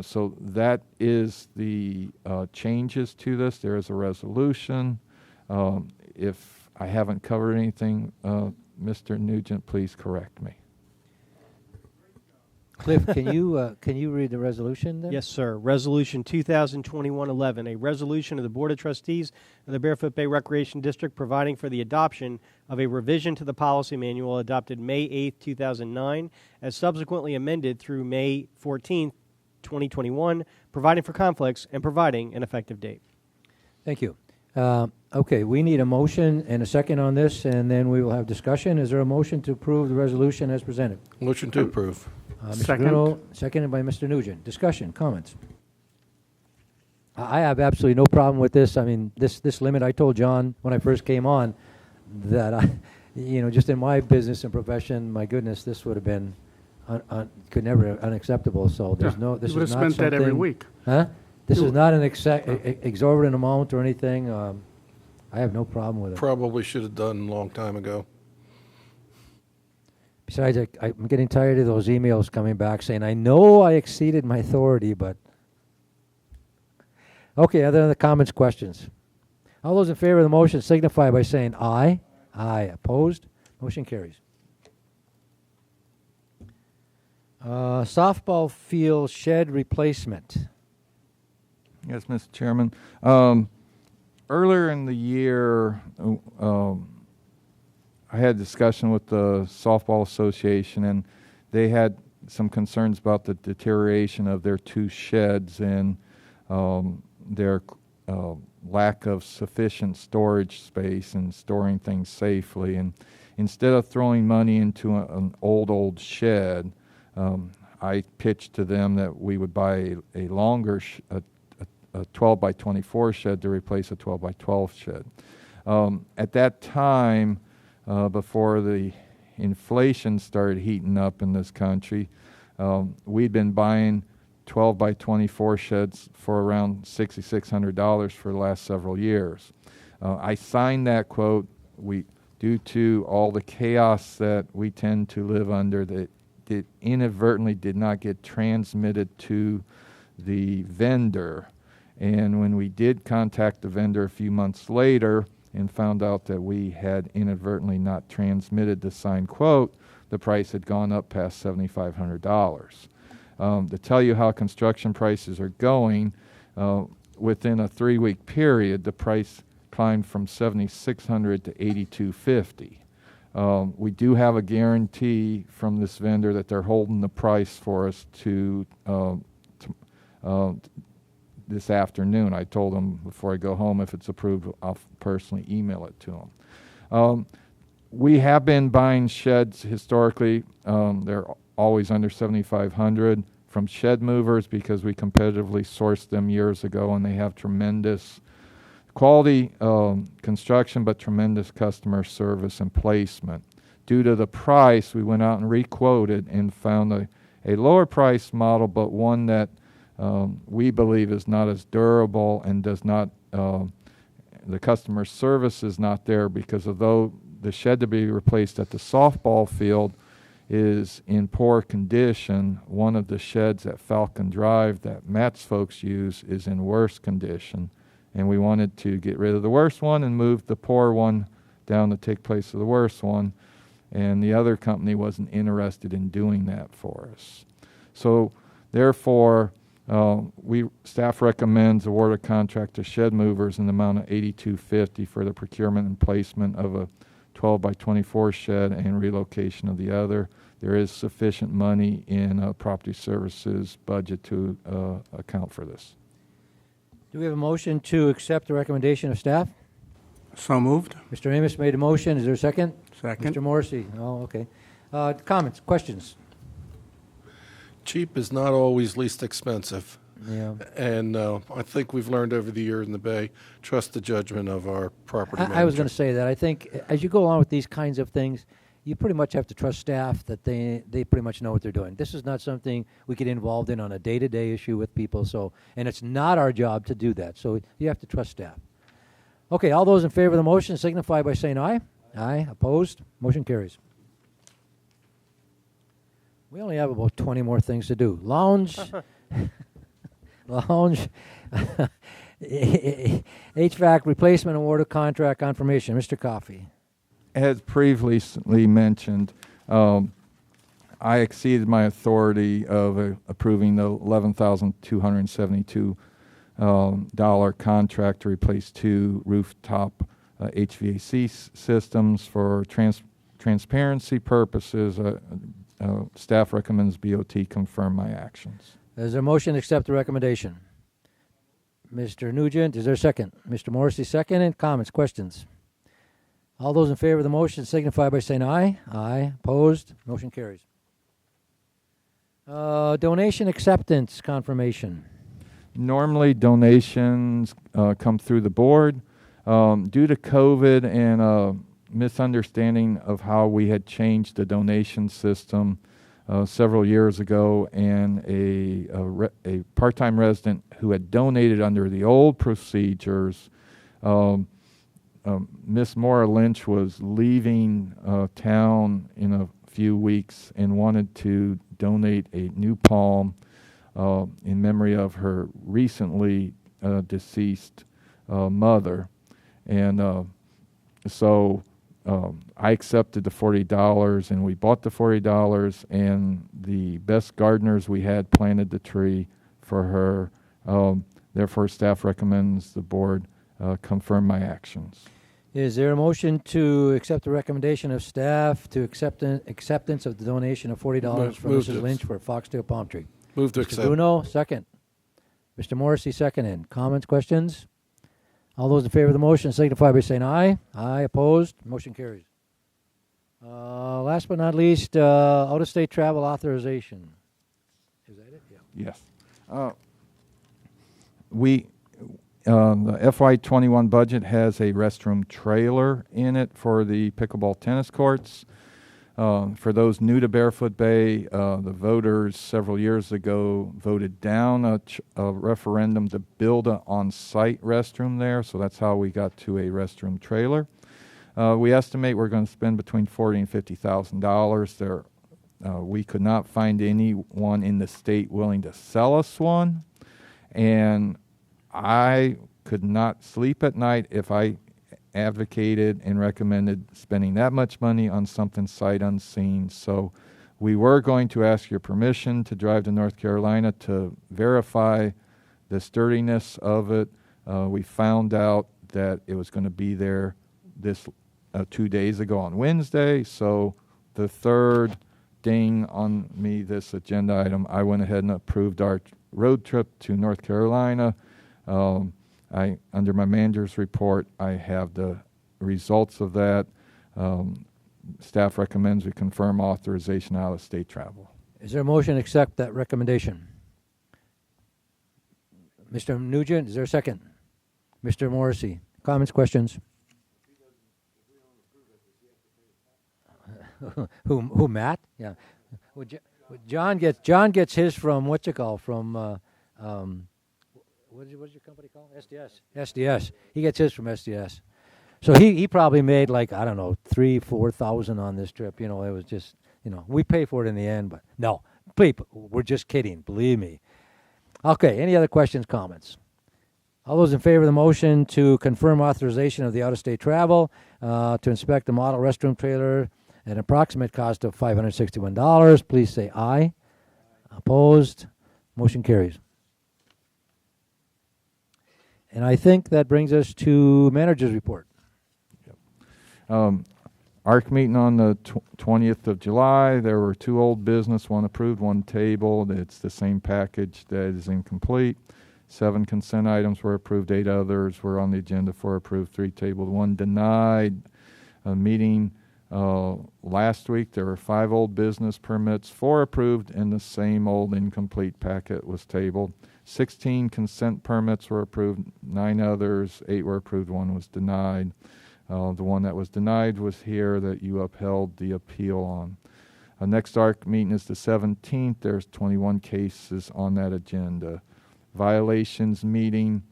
So that is the changes to this. There is a resolution. If I haven't covered anything, Mr. Nugent, please correct me. Cliff, can you read the resolution then? Yes, sir. Resolution 2021-11, a resolution of the Board of Trustees of the Barefoot Bay Recreation District providing for the adoption of a revision to the policy manual adopted May 8, 2009, as subsequently amended through May 14, 2021, providing for conflicts and providing an effective date. Thank you. Okay, we need a motion and a second on this, and then we will have discussion. Is there a motion to approve the resolution as presented? Motion to approve. Mr. Second. Bruno, seconded by Mr. Nugent. Discussion, comments? I have absolutely no problem with this. I mean, this limit, I told John when I first came on that just in my business and profession, my goodness, this would have been unacceptable. So there's no. This You would is have not spent that every something- week. Huh? This You- is not an exorbitant amount or anything. I have no problem with it. Probably should have done a long time ago. Besides, I'm getting tired of those emails coming back saying, I know I exceeded my authority, but... Okay, other than the comments, questions? All those in favor of the motion signify by saying aye. Aye. Opposed? Motion carries. Softball field shed replacement. Yes, Mr. Chairman. Earlier in the year, I had a discussion with the Softball Association, and they had some concerns about the deterioration of their 2 sheds, and their lack of sufficient storage space and storing things safely. And instead of throwing money into an old shed, I pitched to them that we would buy a longer, a 12 by 24 shed to replace a 12 by 12 shed. At that time, before the inflation started heating up in this country, we'd been buying 12 by 24 sheds for around $6,600 for the last several years. I signed that quote. Due to all the chaos that we tend to live under, that inadvertently did not get transmitted to the vendor. And when we did contact the vendor a few months later and found out that we had inadvertently not transmitted the signed quote, the price had gone up past $7,500. To tell you how construction prices are going, within a 3-week period, the price climbed from $7,600 to $8,250. We do have a guarantee from this vendor that they're holding the price for us to this afternoon. I told them before I go home, if it's approved, I'll personally email it to them. We have been buying sheds historically. They're always under $7,500 from shed movers because we competitively sourced them years ago, and they have tremendous quality construction, but tremendous customer service and placement. Due to the price, we went out and re-quoted and found a lower price model, but one that we believe is not as durable and does not, the customer service is not there, because although the shed to be replaced at the softball field is in poor condition, one of the sheds at Falcon Drive that Matt's folks use is in worse condition. And we wanted to get rid of the worst one and move the poor one down to take place of the worst one. And the other company wasn't interested in doing that for us. So therefore, staff recommends award a contract to shed movers in the amount of $8,250 for the procurement and placement of a 12 by 24 shed and relocation of the other. There is sufficient money in property services budget to account for this. Do we have a motion to accept the recommendation of staff? So moved. Mr. Amos made a motion. Is there a second? Second. Mr. Morrissey. Oh, okay. Comments, questions? Cheap is not always least expensive. Yeah. And I think we've learned over the years in the Bay, trust the judgment of our property manager. I was going to say that. I think as you go along with these kinds of things, you pretty much have to trust staff that they pretty much know what they're doing. This is not something we get involved in on a day-to-day issue with people, and it's not our job to do that. So you have to trust staff. Okay, all those in favor of the motion signify by saying aye. Aye. Opposed? Motion carries. We only have about 20 more things to do. Lounge, HVAC replacement award of contract confirmation. Mr. Coffey. As previously mentioned, I exceeded my authority of approving the $11,272 contract to replace 2 rooftop HVAC systems. For transparency purposes, staff recommends BOT confirm my actions. Is there a motion to accept the recommendation? Mr. Nugent, is there a second? Mr. Morrissey, second. And comments, questions? All those in favor of the motion signify by saying aye. Aye. Opposed? Motion carries. Donation acceptance confirmation. Normally, donations come through the board. Due to COVID and misunderstanding of how we had changed the donation system several years ago, and a part-time resident who had donated under the old procedures, Miss Maura Lynch was leaving town in a few weeks and wanted to donate a new palm in memory of her recently deceased mother. And so I accepted the $40, and we bought the $40, and the best gardeners we had planted the tree for her. Therefore, staff recommends the board confirm my actions. Is there a motion to accept the recommendation of staff to acceptance of the donation of $40 from Move Mrs. to Lynch for a foxtail palm tree? Move to Mr. accept. Bruno, second. Mr. Morrissey seconded. Comments, questions? All those in favor of the motion signify by saying aye. Aye, opposed, motion carries. Last but not least, out-of-state travel authorization. Is that it? Yeah. Yes. The FY21 budget has a restroom trailer in it for the pickleball tennis courts. For those new to Barefoot Bay, the voters several years ago voted down a referendum to build an on-site restroom there, so that's how we got to a restroom trailer. We estimate we're going to spend between $40,000 and $50,000 there. We could not find anyone in the state willing to sell us one, and I could not sleep at night if I advocated and recommended spending that much money on something sight unseen. So we were going to ask your permission to drive to North Carolina to verify the sturdiness of it. We found out that it was going to be there this 2 days ago on Wednesday. So the third ding on me this agenda item, I went ahead and approved our road trip to North Carolina. Under my manager's report, I have the results of that. Staff recommends we confirm authorization out-of-state travel. Is there a motion to accept that recommendation? Mr. Nugent, is there a second? Mr. Morrissey, comments, questions? Who, Matt? Yeah. Well, John gets his from what you call from what is your company called? SDS. He gets his from SDS. So he probably made like, I don't know, 3,000-4,000 on this trip. You know, it was just, we pay for it in the end, but no, please, we're just kidding. Believe me. Okay. Any other questions, comments? All those in favor of the motion to confirm authorization of the out-of-state travel to inspect the model restroom trailer at an approximate cost of $561, please say aye. Opposed? Motion carries. And I think that brings us to manager's report. ARC meeting on the 20th of July. There were 2 old business, 1 approved, 1 tabled. It's the same package that is incomplete. 7 consent items were approved, 8 others were on the agenda, 4 approved, 3 tabled, 1 denied. A meeting last week, there were 5 old business permits, 4 approved, and the same old incomplete packet was tabled. 16 consent permits were approved, 9 others, 8 were approved, 1 was denied. The one that was denied was here that you upheld the appeal on. Next ARC meeting is the 17th. There's 21 cases on that agenda. Violations meeting,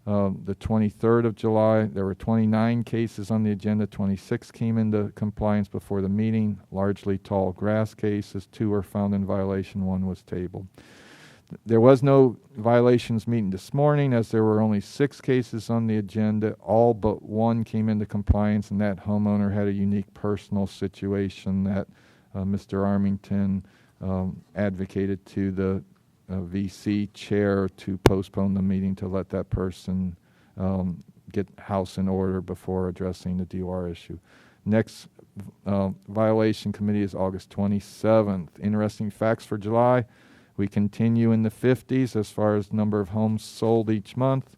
the 23rd of July. There were 29 cases on the agenda. 26 came into compliance before the meeting, largely tall grass cases. 2 were found in violation. 1 was tabled. There was no violations meeting this morning, as there were only 6 cases on the agenda. All but 1 came into compliance, and that homeowner had a unique personal situation that Mr. Armington advocated to the VC chair to postpone the meeting to let that person get house in order before addressing the DOR issue. Next violation committee is August 27th. Interesting facts for July. We continue in the 50s as far as number of homes sold each month.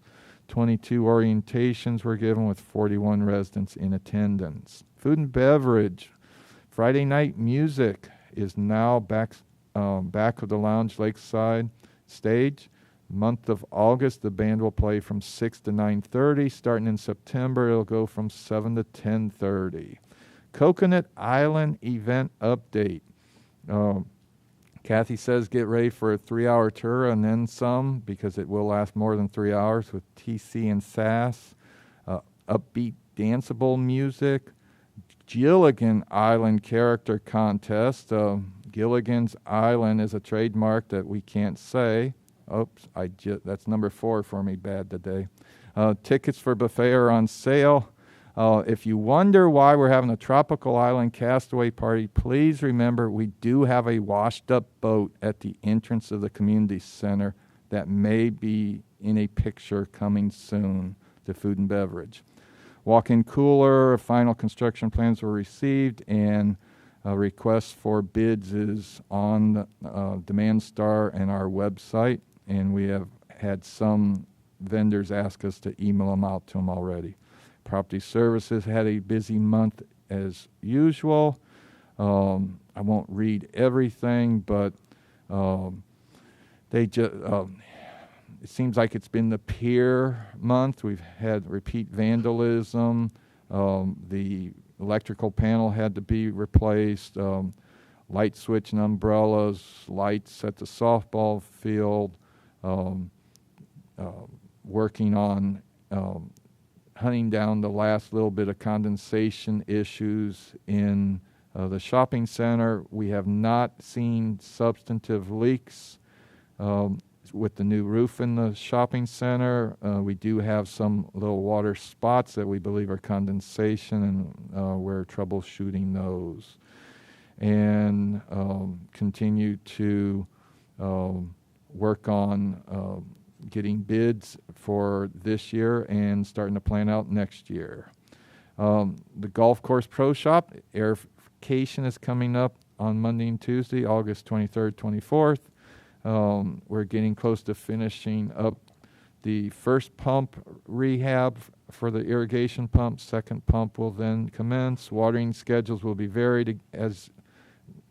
22 orientations were given with 41 residents in attendance. Food and beverage. Friday night music is now back of the Lounge Lakeside stage. Month of August, the band will play from 6 to 9:30. Starting in September, it'll go from 7 to 10:30. Coconut Island event update. Kathy says get ready for a 3-hour tour and then some, because it will last more than 3 hours with TC and Sass, upbeat danceable music, Gilligan Island character contest. Gilligan's Island is a trademark that we can't say. Oops, that's number 4 for me, bad today. Tickets for buffet are on sale. If you wonder why we're having a tropical island castaway party, please remember we do have a washed-up boat at the entrance of the community center that may be in a picture coming soon to food and beverage. Walk-in cooler, final construction plans were received, and a request for bids is on Demand Star and our website, and we have had some vendors ask us to email them out to them already. Property Services had a busy month as usual. I won't read everything, but they just it seems like it's been the pier month. We've had repeat vandalism. The electrical panel had to be replaced. Light switch and umbrellas, lights at the softball field. Working on hunting down the last little bit of condensation issues in the shopping center. We have not seen substantive leaks with the new roof in the shopping center. We do have some little water spots that we believe are condensation, and we're troubleshooting those. And continue to work on getting bids for this year and starting to plan out next year. The Golf Course Pro Shop airification is coming up on Monday and Tuesday, August 23rd, 24th. We're getting close to finishing up the first pump rehab for the irrigation pump. Second pump will then commence. Watering schedules will be varied as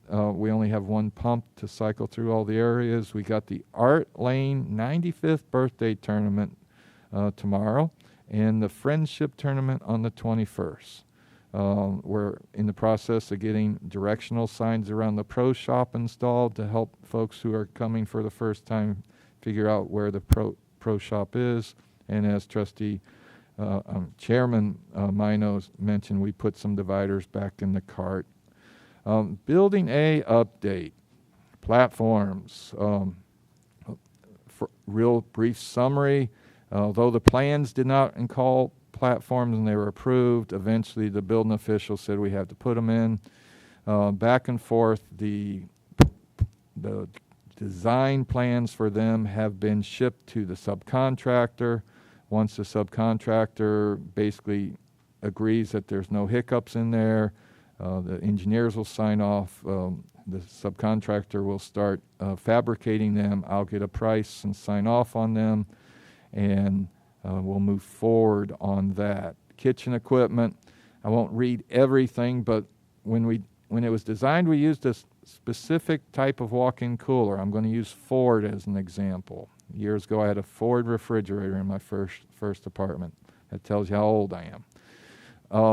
we only have one pump to cycle through all the areas. We got the Art Lane 95th birthday tournament tomorrow and the Friendship tournament on the 21st. We're in the process of getting directional signs around the pro shop installed to help folks who are coming for the first time figure out where the pro shop is. And as Trustee Chairman Minos mentioned, we put some dividers back in the cart. Building A update, platforms. For real brief summary, although the plans did not include platforms and they were approved, eventually the building official said we have to put them in. Back and forth, the design plans for them have been shipped to the subcontractor. Once the subcontractor basically agrees that there's no hiccups in there, the engineers will sign off. The subcontractor will start fabricating them. I'll get a price and sign off on them, and we'll move forward on that. Kitchen equipment, I won't read everything, but when it was designed, we used a specific type of walk-in cooler. I'm going to use Ford as an example. Years ago, I had a Ford refrigerator in my first apartment. That tells you how old I am.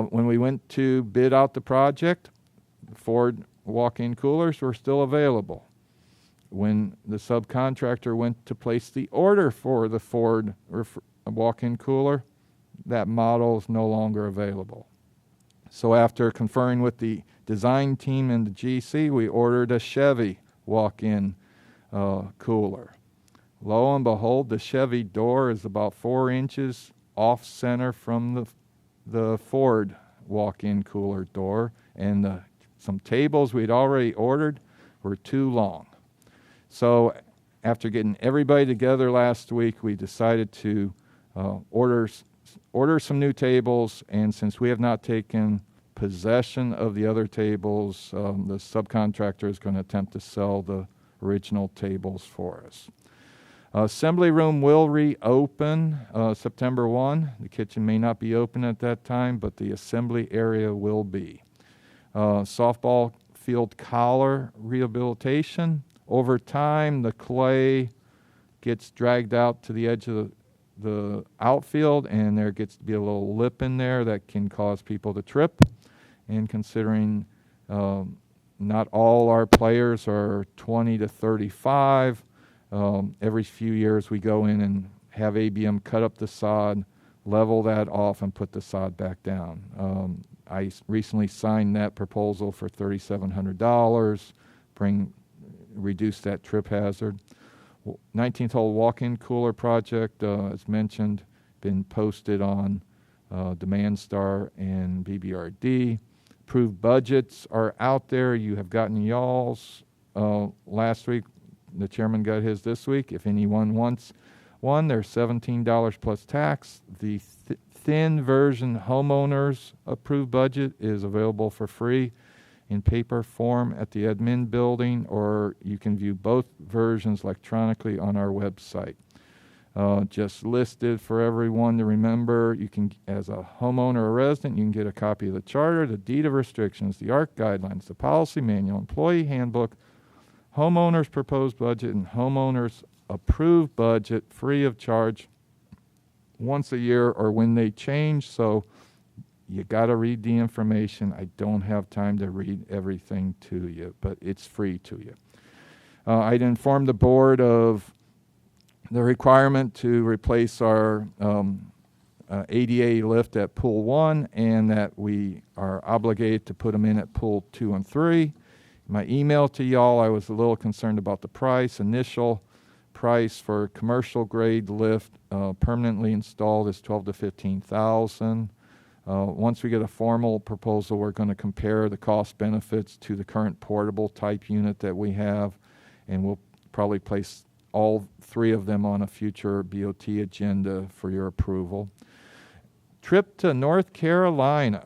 When we went to bid out the project, Ford walk-in coolers were still available. When the subcontractor went to place the order for the Ford walk-in cooler, that model is no longer available. So after conferring with the design team and the GC, we ordered a Chevy walk-in cooler. Lo and behold, the Chevy door is about 4 inches off center from the Ford walk-in cooler door, and some tables we'd already ordered were too long. So after getting everybody together last week, we decided to order some new tables, and since we have not taken possession of the other tables, the subcontractor is going to attempt to sell the original tables for us. Assembly room will reopen September 1. The kitchen may not be open at that time, but the assembly area will be. Softball field collar rehabilitation. Over time, the clay gets dragged out to the edge of the outfield, and there gets to be a little lip in there that can cause people to trip. And considering not all our players are 20 to 35, every few years we go in and have ABM cut up the sod, level that off, and put the sod back down. I recently signed that proposal for $3,700, reduce that trip hazard. 19th hole walk-in cooler project, as mentioned, been posted on Demand Star and BBRD. Approved budgets are out there. You have gotten y'all's last week. The chairman got his this week. If anyone wants one, they're $17 plus tax. The thin version homeowners approved budget is available for free in paper form at the admin building, or you can view both versions electronically on our website. just listed for everyone to remember. You can, as a homeowner or resident, you can get a copy of the charter, the deed of restrictions, the ARC guidelines, the policy manual, employee handbook, homeowner's proposed budget, and homeowner's approved budget free of charge once a year or when they change. So you got to read the information. I don't have time to read everything to you, but it's free to you. I'd inform the board of the requirement to replace our ADA lift at Pool 1 and that we are obligated to put them in at Pool 2 and 3. My email to y'all, I was a little concerned about the price. Initial price for commercial grade lift permanently installed is $12,000 to $15,000. Once we get a formal proposal, we're going to compare the cost benefits to the current portable type unit that we have, and we'll probably place all three of them on a future BOT agenda for your approval. Trip to North Carolina.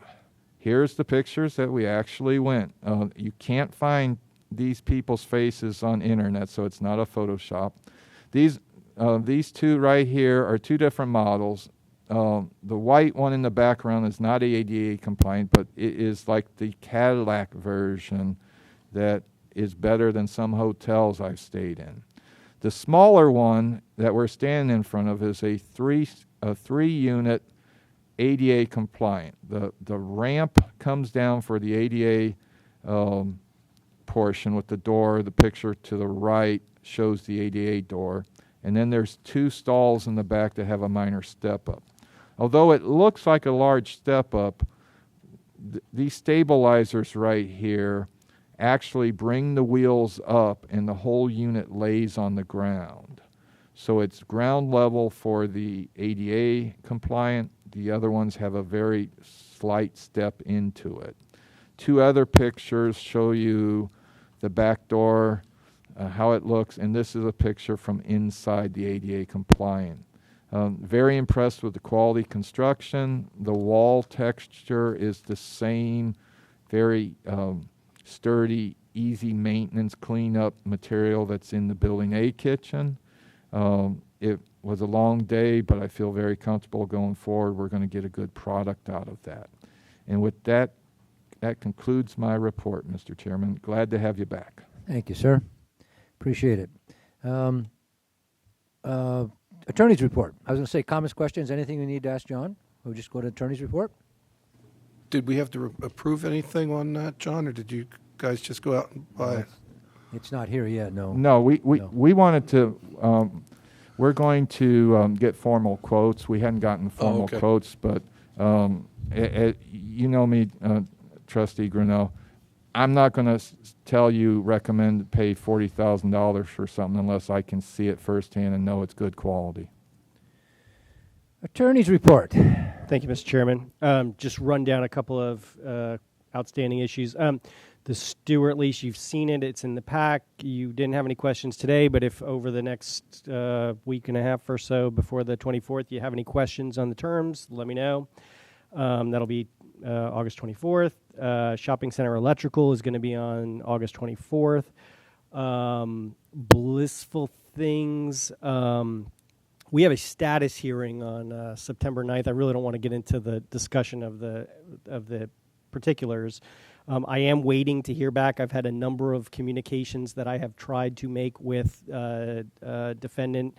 Here's the pictures that we actually went. You can't find these people's faces on internet, so it's not a Photoshop. These two right here are two different models. The white one in the background is not ADA compliant, but it is like the Cadillac version that is better than some hotels I've stayed in. The smaller one that we're standing in front of is a three-unit ADA compliant. The ramp comes down for the ADA portion with the door. The picture to the right shows the ADA door. And then there's two stalls in the back that have a minor step up. Although it looks like a large step up, these stabilizers right here actually bring the wheels up and the whole unit lays on the ground. So it's ground level for the ADA compliant. The other ones have a very slight step into it. Two other pictures show you the back door, how it looks, and this is a picture from inside the ADA compliant. Very impressed with the quality construction. The wall texture is the same, very sturdy, easy maintenance, clean-up material that's in the Building A kitchen. It was a long day, but I feel very comfortable going forward. We're going to get a good product out of that. And with that, that concludes my report, Mr. Chairman. Glad to have you back. Thank you, sir. Appreciate it. Attorney's report. I was going to say comments, questions, anything we need to ask John? We'll just go to attorney's report. Did we have to approve anything on that, John, or did you guys just go out and buy it? It's not here yet, no. No, we wanted to, we're going to get formal quotes. We hadn't gotten formal okay. quotes, but you know me, Trustee Grinnell, I'm not going to tell you recommend pay $40,000 for something unless I can see it firsthand and know it's good quality. Attorney's report. Thank you, Mr. Chairman. Just run down a couple of outstanding issues. The Stewart lease, you've seen it. It's in the pack. You didn't have any questions today, but if over the next week and a half or so before the 24th you have any questions on the terms, let me know. That'll be August 24th. Shopping Center Electrical is going to be on August 24th. Blissful Things. We have a status hearing on September 9th. I really don't want to get into the discussion of the particulars. I am waiting to hear back. I've had a number of communications that I have tried to make with defendant.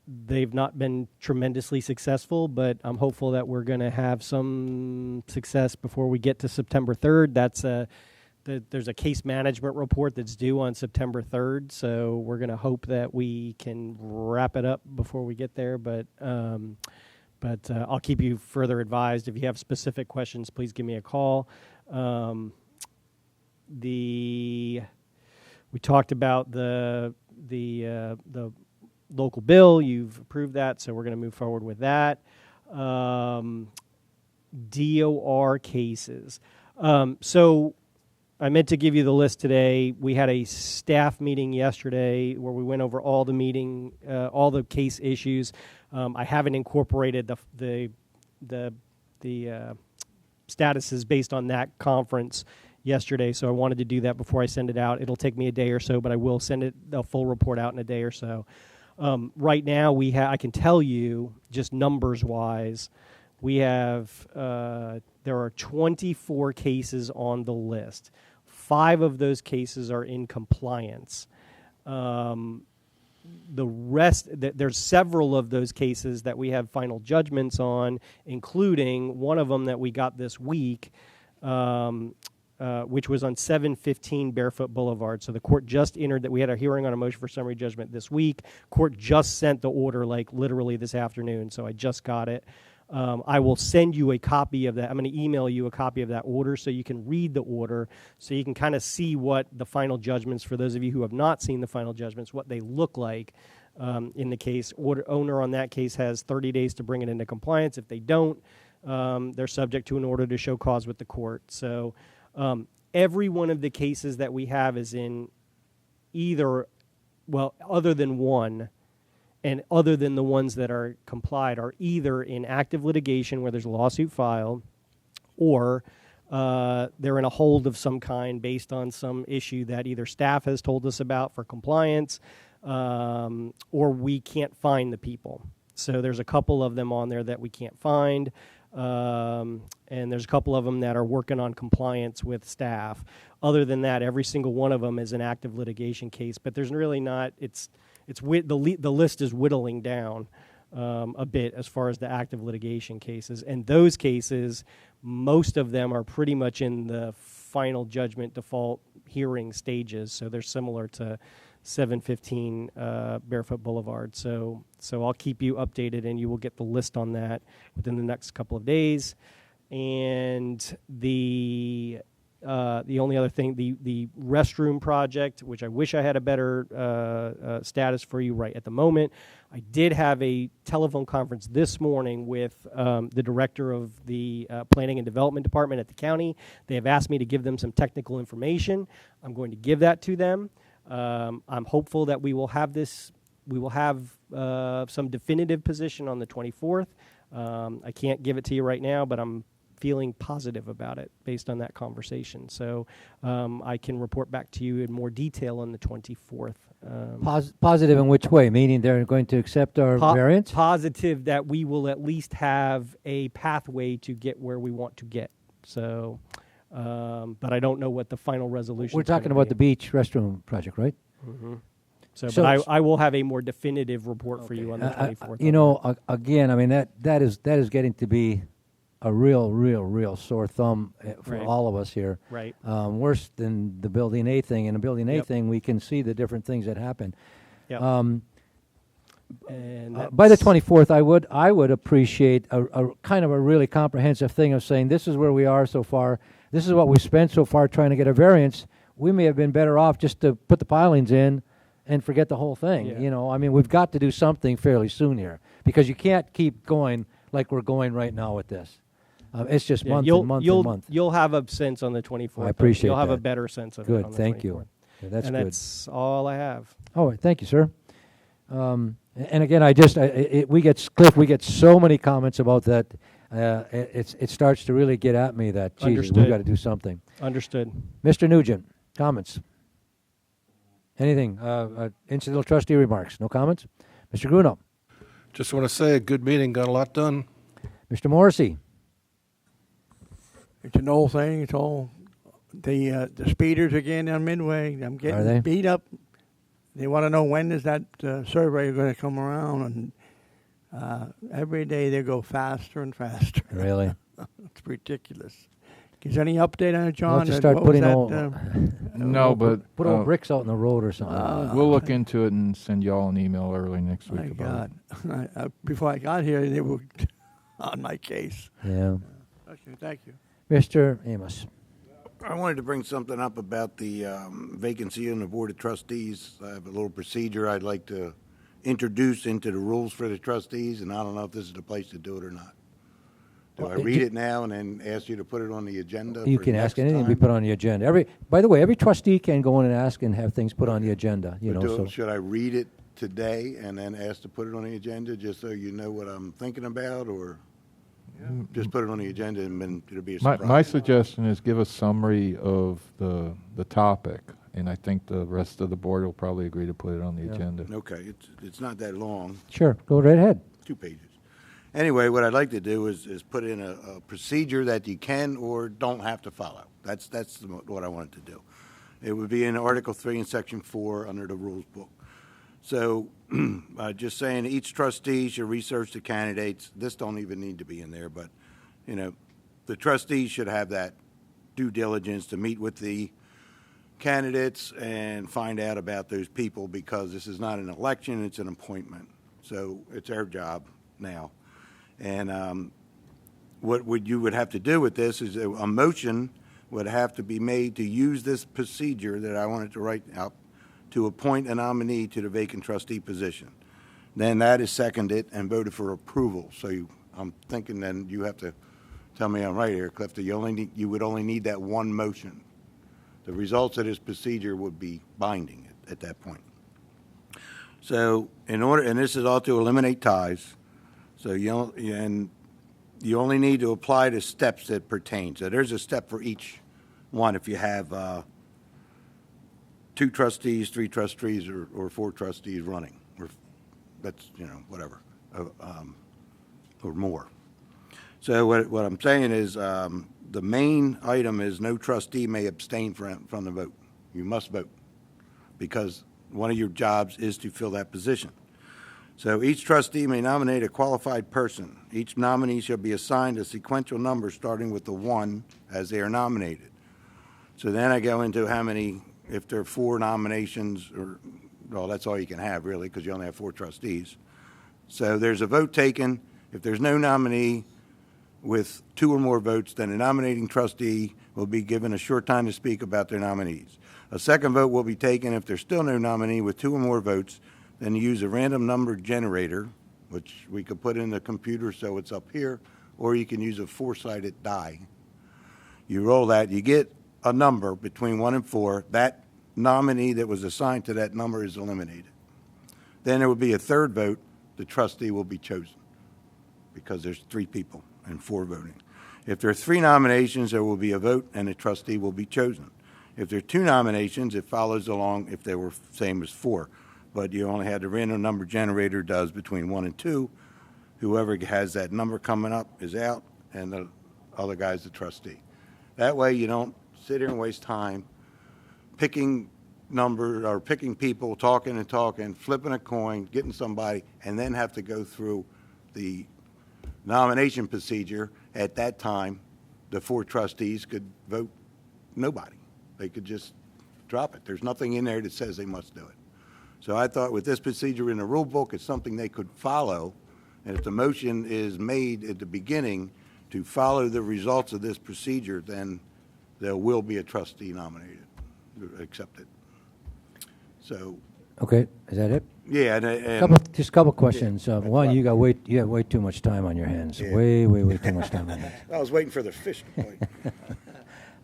They've not been tremendously successful, but I'm hopeful that we're going to have some success before we get to September 3rd. There's a case management report that's due on September 3rd, so we're going to hope that we can wrap it up before we get there. But I'll keep you further advised. If you have specific questions, please give me a call. We talked about the local bill. You've approved that, so we're going to move forward with that. DOR cases. So I meant to give you the list today. We had a staff meeting yesterday where we went over all the case issues. I haven't incorporated the statuses based on that conference yesterday, so I wanted to do that before I send it out. It'll take me a day or so, but I will send a full report out in a day or so. Right now, I can tell you, just numbers-wise, we have, there are 24 cases on the list. 5 of those cases are in compliance. The rest, there's several of those cases that we have final judgments on, including one of them that we got this week, which was on 715 Barefoot Boulevard. So the court just entered that. We had a hearing on a motion for summary judgment this week. Court just sent the order like literally this afternoon, so I just got it. I will send you a copy of that. I'm going to email you a copy of that order so you can read the order, so you can kind of see what the final judgments, for those of you who have not seen the final judgments, what they look like in the case. Owner on that case has 30 days to bring it into compliance. If they don't, they're subject to an order to show cause with the court. So every one of the cases that we have is in either, well, other than one, and other than the ones that are complied, are either in active litigation where there's a lawsuit filed, or they're in a hold of some kind based on some issue that either staff has told us about for compliance, or we can't find the people. So there's a couple of them on there that we can't find, and there's a couple of them that are working on compliance with staff. Other than that, every single one of them is an active litigation case, but there's really not, the list is whittling down a bit as far as the active litigation cases. And those cases, most of them are pretty much in the final judgment default hearing stages. So they're similar to 715 Barefoot Boulevard. So I'll keep you updated, and you will get the list on that within the next couple of days. And the only other thing, the restroom project, which I wish I had a better status for you right at the moment. I did have a telephone conference this morning with the director of the Planning and Development Department at the county. They have asked me to give them some technical information. I'm going to give that to them. I'm hopeful that we will have some definitive position on the 24th. I can't give it to you right now, but I'm feeling positive about it based on that conversation. So I can report back to you in more detail on the 24th. Positive in which way? Meaning they're going to accept our variance? Positive that we will at least have a pathway to get where we want to get. So, but I don't know what the final resolution We're is talking about the beach restroom project, right? Mm-hmm. But I will have a more definitive report for you on the 24th. Again, I mean, that is getting to be a real sore thumb for Right. all of us here. Right. Worse than the Building A thing. In the Building A thing, we can see the different things that happen. Yep. And By the that's- 24th, I would appreciate a kind of a really comprehensive thing of saying this is where we are so far. This is what we spent so far trying to get a variance. We may have been better off just to put the pilings in and forget the whole thing. Yeah. I mean, we've got to do something fairly soon here because you can't keep going like we're going right now with this. It's just month and month. You'll have a sense on the 24th. I appreciate You'll have a that. better sense of it Good, on the thank 24th. you. Yeah, that's and good. that's all I have. All right, thank you, sir. And again, we get so many comments about that. It starts to really get at me that Jesus, Understood. we've got to do something. Understood. Mr. Nugent, comments? Anything? Incidental trustee remarks? No comments? Mr. Gruno? Just want to say a good meeting, got a lot done. Mr. Morrissey? It's an old thing. It's all the speeders again on Midway. I'm Are they? getting beat up. They want to know when is that survey going to come around, and every day they go faster and faster. Really? It's ridiculous. Is there any update on it, John? We'll have to start What was putting that, No, but Put old bricks out in the road or something. we'll look into it and send y'all an email early next week my about God. it. Before I got here, they were on my case. Yeah. Okay, thank you. Mr. Amos? I wanted to bring something up about the vacancy on the Board of Trustees. I have a little procedure I'd like to introduce into the rules for the trustees, and I don't know if this is the place to do it or not. Do I read it now and then ask you to put it on the agenda? You for can ask next anything to be time? put on the agenda. By the way, every trustee can go in and ask and have things put on the agenda. Should I read it today and then ask to put it on the agenda, just so you know what I'm thinking about, or just put it on the agenda and then it'll be a surprise? My suggestion is give a summary of the topic and I think the rest of the board will probably agree to put it on the Yeah. agenda. Okay, it's not that long. Sure, go right ahead. 2 pages. Anyway, what I'd like to do is put in a procedure that you can or don't have to follow. That's what I wanted to do. It would be in Article 3 and Section 4 under the rules book. So just saying each trustee should research the candidates. This don't even need to be in there, but, you know, the trustees should have that due diligence to meet with the candidates and find out about those people, because this is not an election, it's an appointment. So it's our job now. And what you would have to do with this is a motion would have to be made to use this procedure that I wanted to write out to appoint a nominee to the vacant trustee position. Then that is seconded and voted for approval. So I'm thinking then you have to tell me I'm right here, Clifton. You would only need that one motion. The results of this procedure would be binding at that point. So and this is all to eliminate ties. So you only need to apply the steps that pertain. So there's a step for each one. If you have 2 trustees, 3 trustees, or 4 trustees running, or that's, whatever, or more. So what I'm saying is the main item is no trustee may abstain from the vote. You must vote, because one of your jobs is to fill that position. So each trustee may nominate a qualified person. Each nominee shall be assigned a sequential number starting with the 1 as they are nominated. So then I go into how many, if there are 4 nominations, well, that's all you can have, really, because you only have 4 trustees. So there's a vote taken. If there's no nominee with 2 or more votes, then the nominating trustee will be given a short time to speak about their nominees. A second vote will be taken if there's still no nominee with 2 or more votes. Then you use a random number generator, which we could put in the computer so it's up here, or you can use a 4-sided die. You roll that, you get a number between 1 and 4. That nominee that was assigned to that number is eliminated. Then there will be a third vote. The trustee will be chosen, because there's 3 people and 4 voting. If there are 3 nominations, there will be a vote and the trustee will be chosen. If there are 2 nominations, it follows along if they were same as 4. But you only had the random number generator does between 1 and 2. Whoever has that number coming up is out, and the other guy's the trustee. That way you don't sit here and waste time picking numbers or picking people, talking and talking, flipping a coin, getting somebody, and then have to go through the nomination procedure. At that time, the 4 trustees could vote nobody. They could just drop it. There's nothing in there that says they must do it. So I thought with this procedure in the rule book, it's something they could follow. And if the motion is made at the beginning to follow the results of this procedure, then there will be a trustee nominated, accepted. So. Okay, is that it? Yeah, and Just a couple questions. One, you have way too much time on your hands. Yeah. Way too much time on your hands. I was waiting for the fish to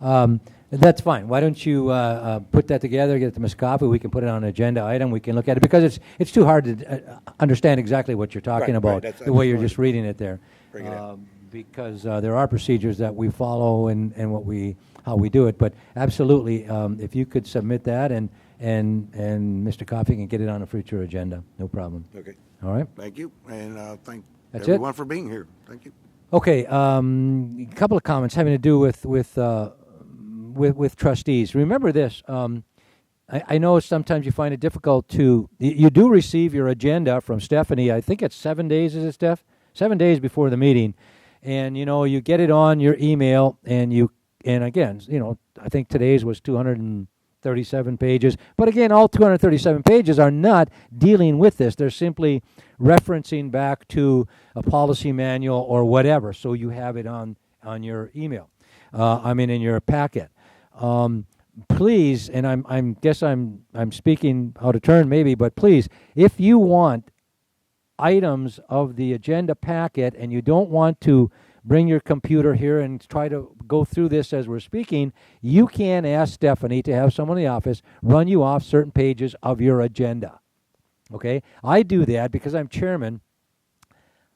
bite. That's fine. Why don't you put that together, get it to Ms. Coffey, we can put it on an agenda item, we can look at it, because it's too hard to understand exactly what you're talking Right, about, that's the way you're fine. just reading it there. Bring it up. Because there are procedures that we follow and how we do it, but absolutely, if you could submit that and Mr. Coffey can get it on a future agenda, no problem. Okay. All right? Thank you, and thank That's it? everyone for being here. Thank you. Okay, a couple of comments having to do with trustees. Remember this. I know sometimes you find it difficult you do receive your agenda from Stephanie. I think it's 7 days, is it, Steph? 7 days before the meeting. And, you get it on your email, and again, I think today's was 237 pages. But again, all 237 pages are not dealing with this. They're simply referencing back to a policy manual or whatever. So you have it on your email. In your packet. Please, and I'm speaking out of turn maybe, but please, if you want items of the agenda packet and you don't want to bring your computer here and try to go through this as we're speaking, you can ask Stephanie to have someone in the office run you off certain pages of your agenda. Okay? I do that because I'm chairman.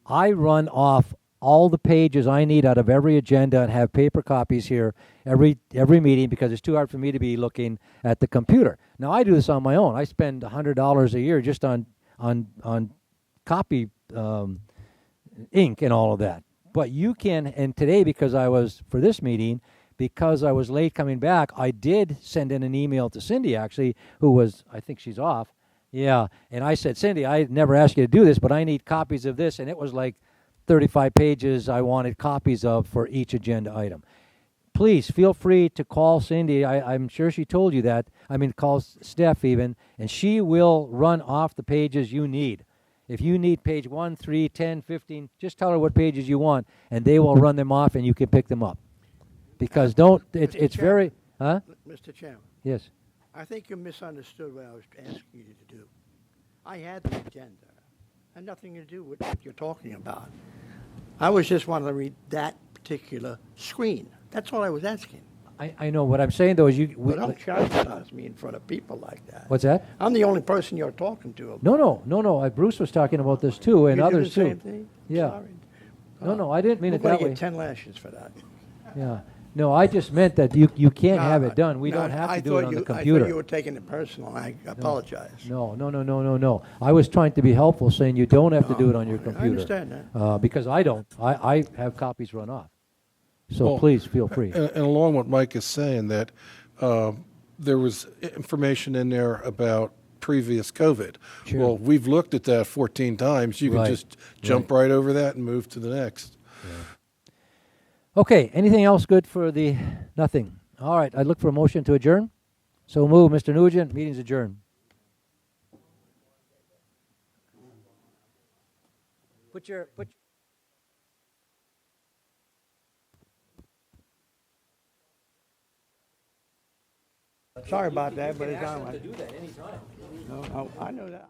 I run off all the pages I need out of every agenda and have paper copies here every meeting because it's too hard for me to be looking at the computer. Now I do this on my own. I spend $100 a year just on copy ink and all of that. But you can, and today because I was for this meeting, because I was late coming back, I did send in an email to Cindy actually, who was, I think she's off. Yeah, and I said, Cindy, I never asked you to do this, but I need copies of this, and it was like 35 pages I wanted copies of for each agenda item. Please feel free to call Cindy. I'm sure she told you that. I mean, call Steph even, and she will run off the pages you need. If you need page 1, 3, 10, 15, just tell her what pages you want, and they will run them off, and you can pick them up. Because it's very, huh? Mr. Chairman, Yes. I think you misunderstood what I was asking you to do. I had the agenda. Had nothing to do with what you're talking about. I was just wanting to read that particular screen. That's all I was asking. I know. What I'm saying, though, is But don't chastise me in front of people like that. What's that? I'm the only person you're talking to. No. Bruce was talking about this, too, and You do the others, too. same thing? Yeah. Sorry. No, I didn't mean We're it going that to way. get 10 lashes for that. Yeah. No, I just meant that you can't have it done. We No, don't have I to do it thought on the I computer. thought you were taking it personal. I apologize. No. I was trying to be helpful, saying you don't have to do it on your I computer. understand that. Because I don't. I have copies run off. So Well, please feel free. And along what Mike is saying, that there was information in there about previous COVID. Sure. Well, we've looked at that 14 times. You can Right. just jump right over that and move to the next. Okay, anything else good for the nothing? All right, I look for a motion to adjourn. So move, Mr. Nugent. Meeting's adjourned. Put your Sorry about that, but it's on. do that anytime. No, I know that.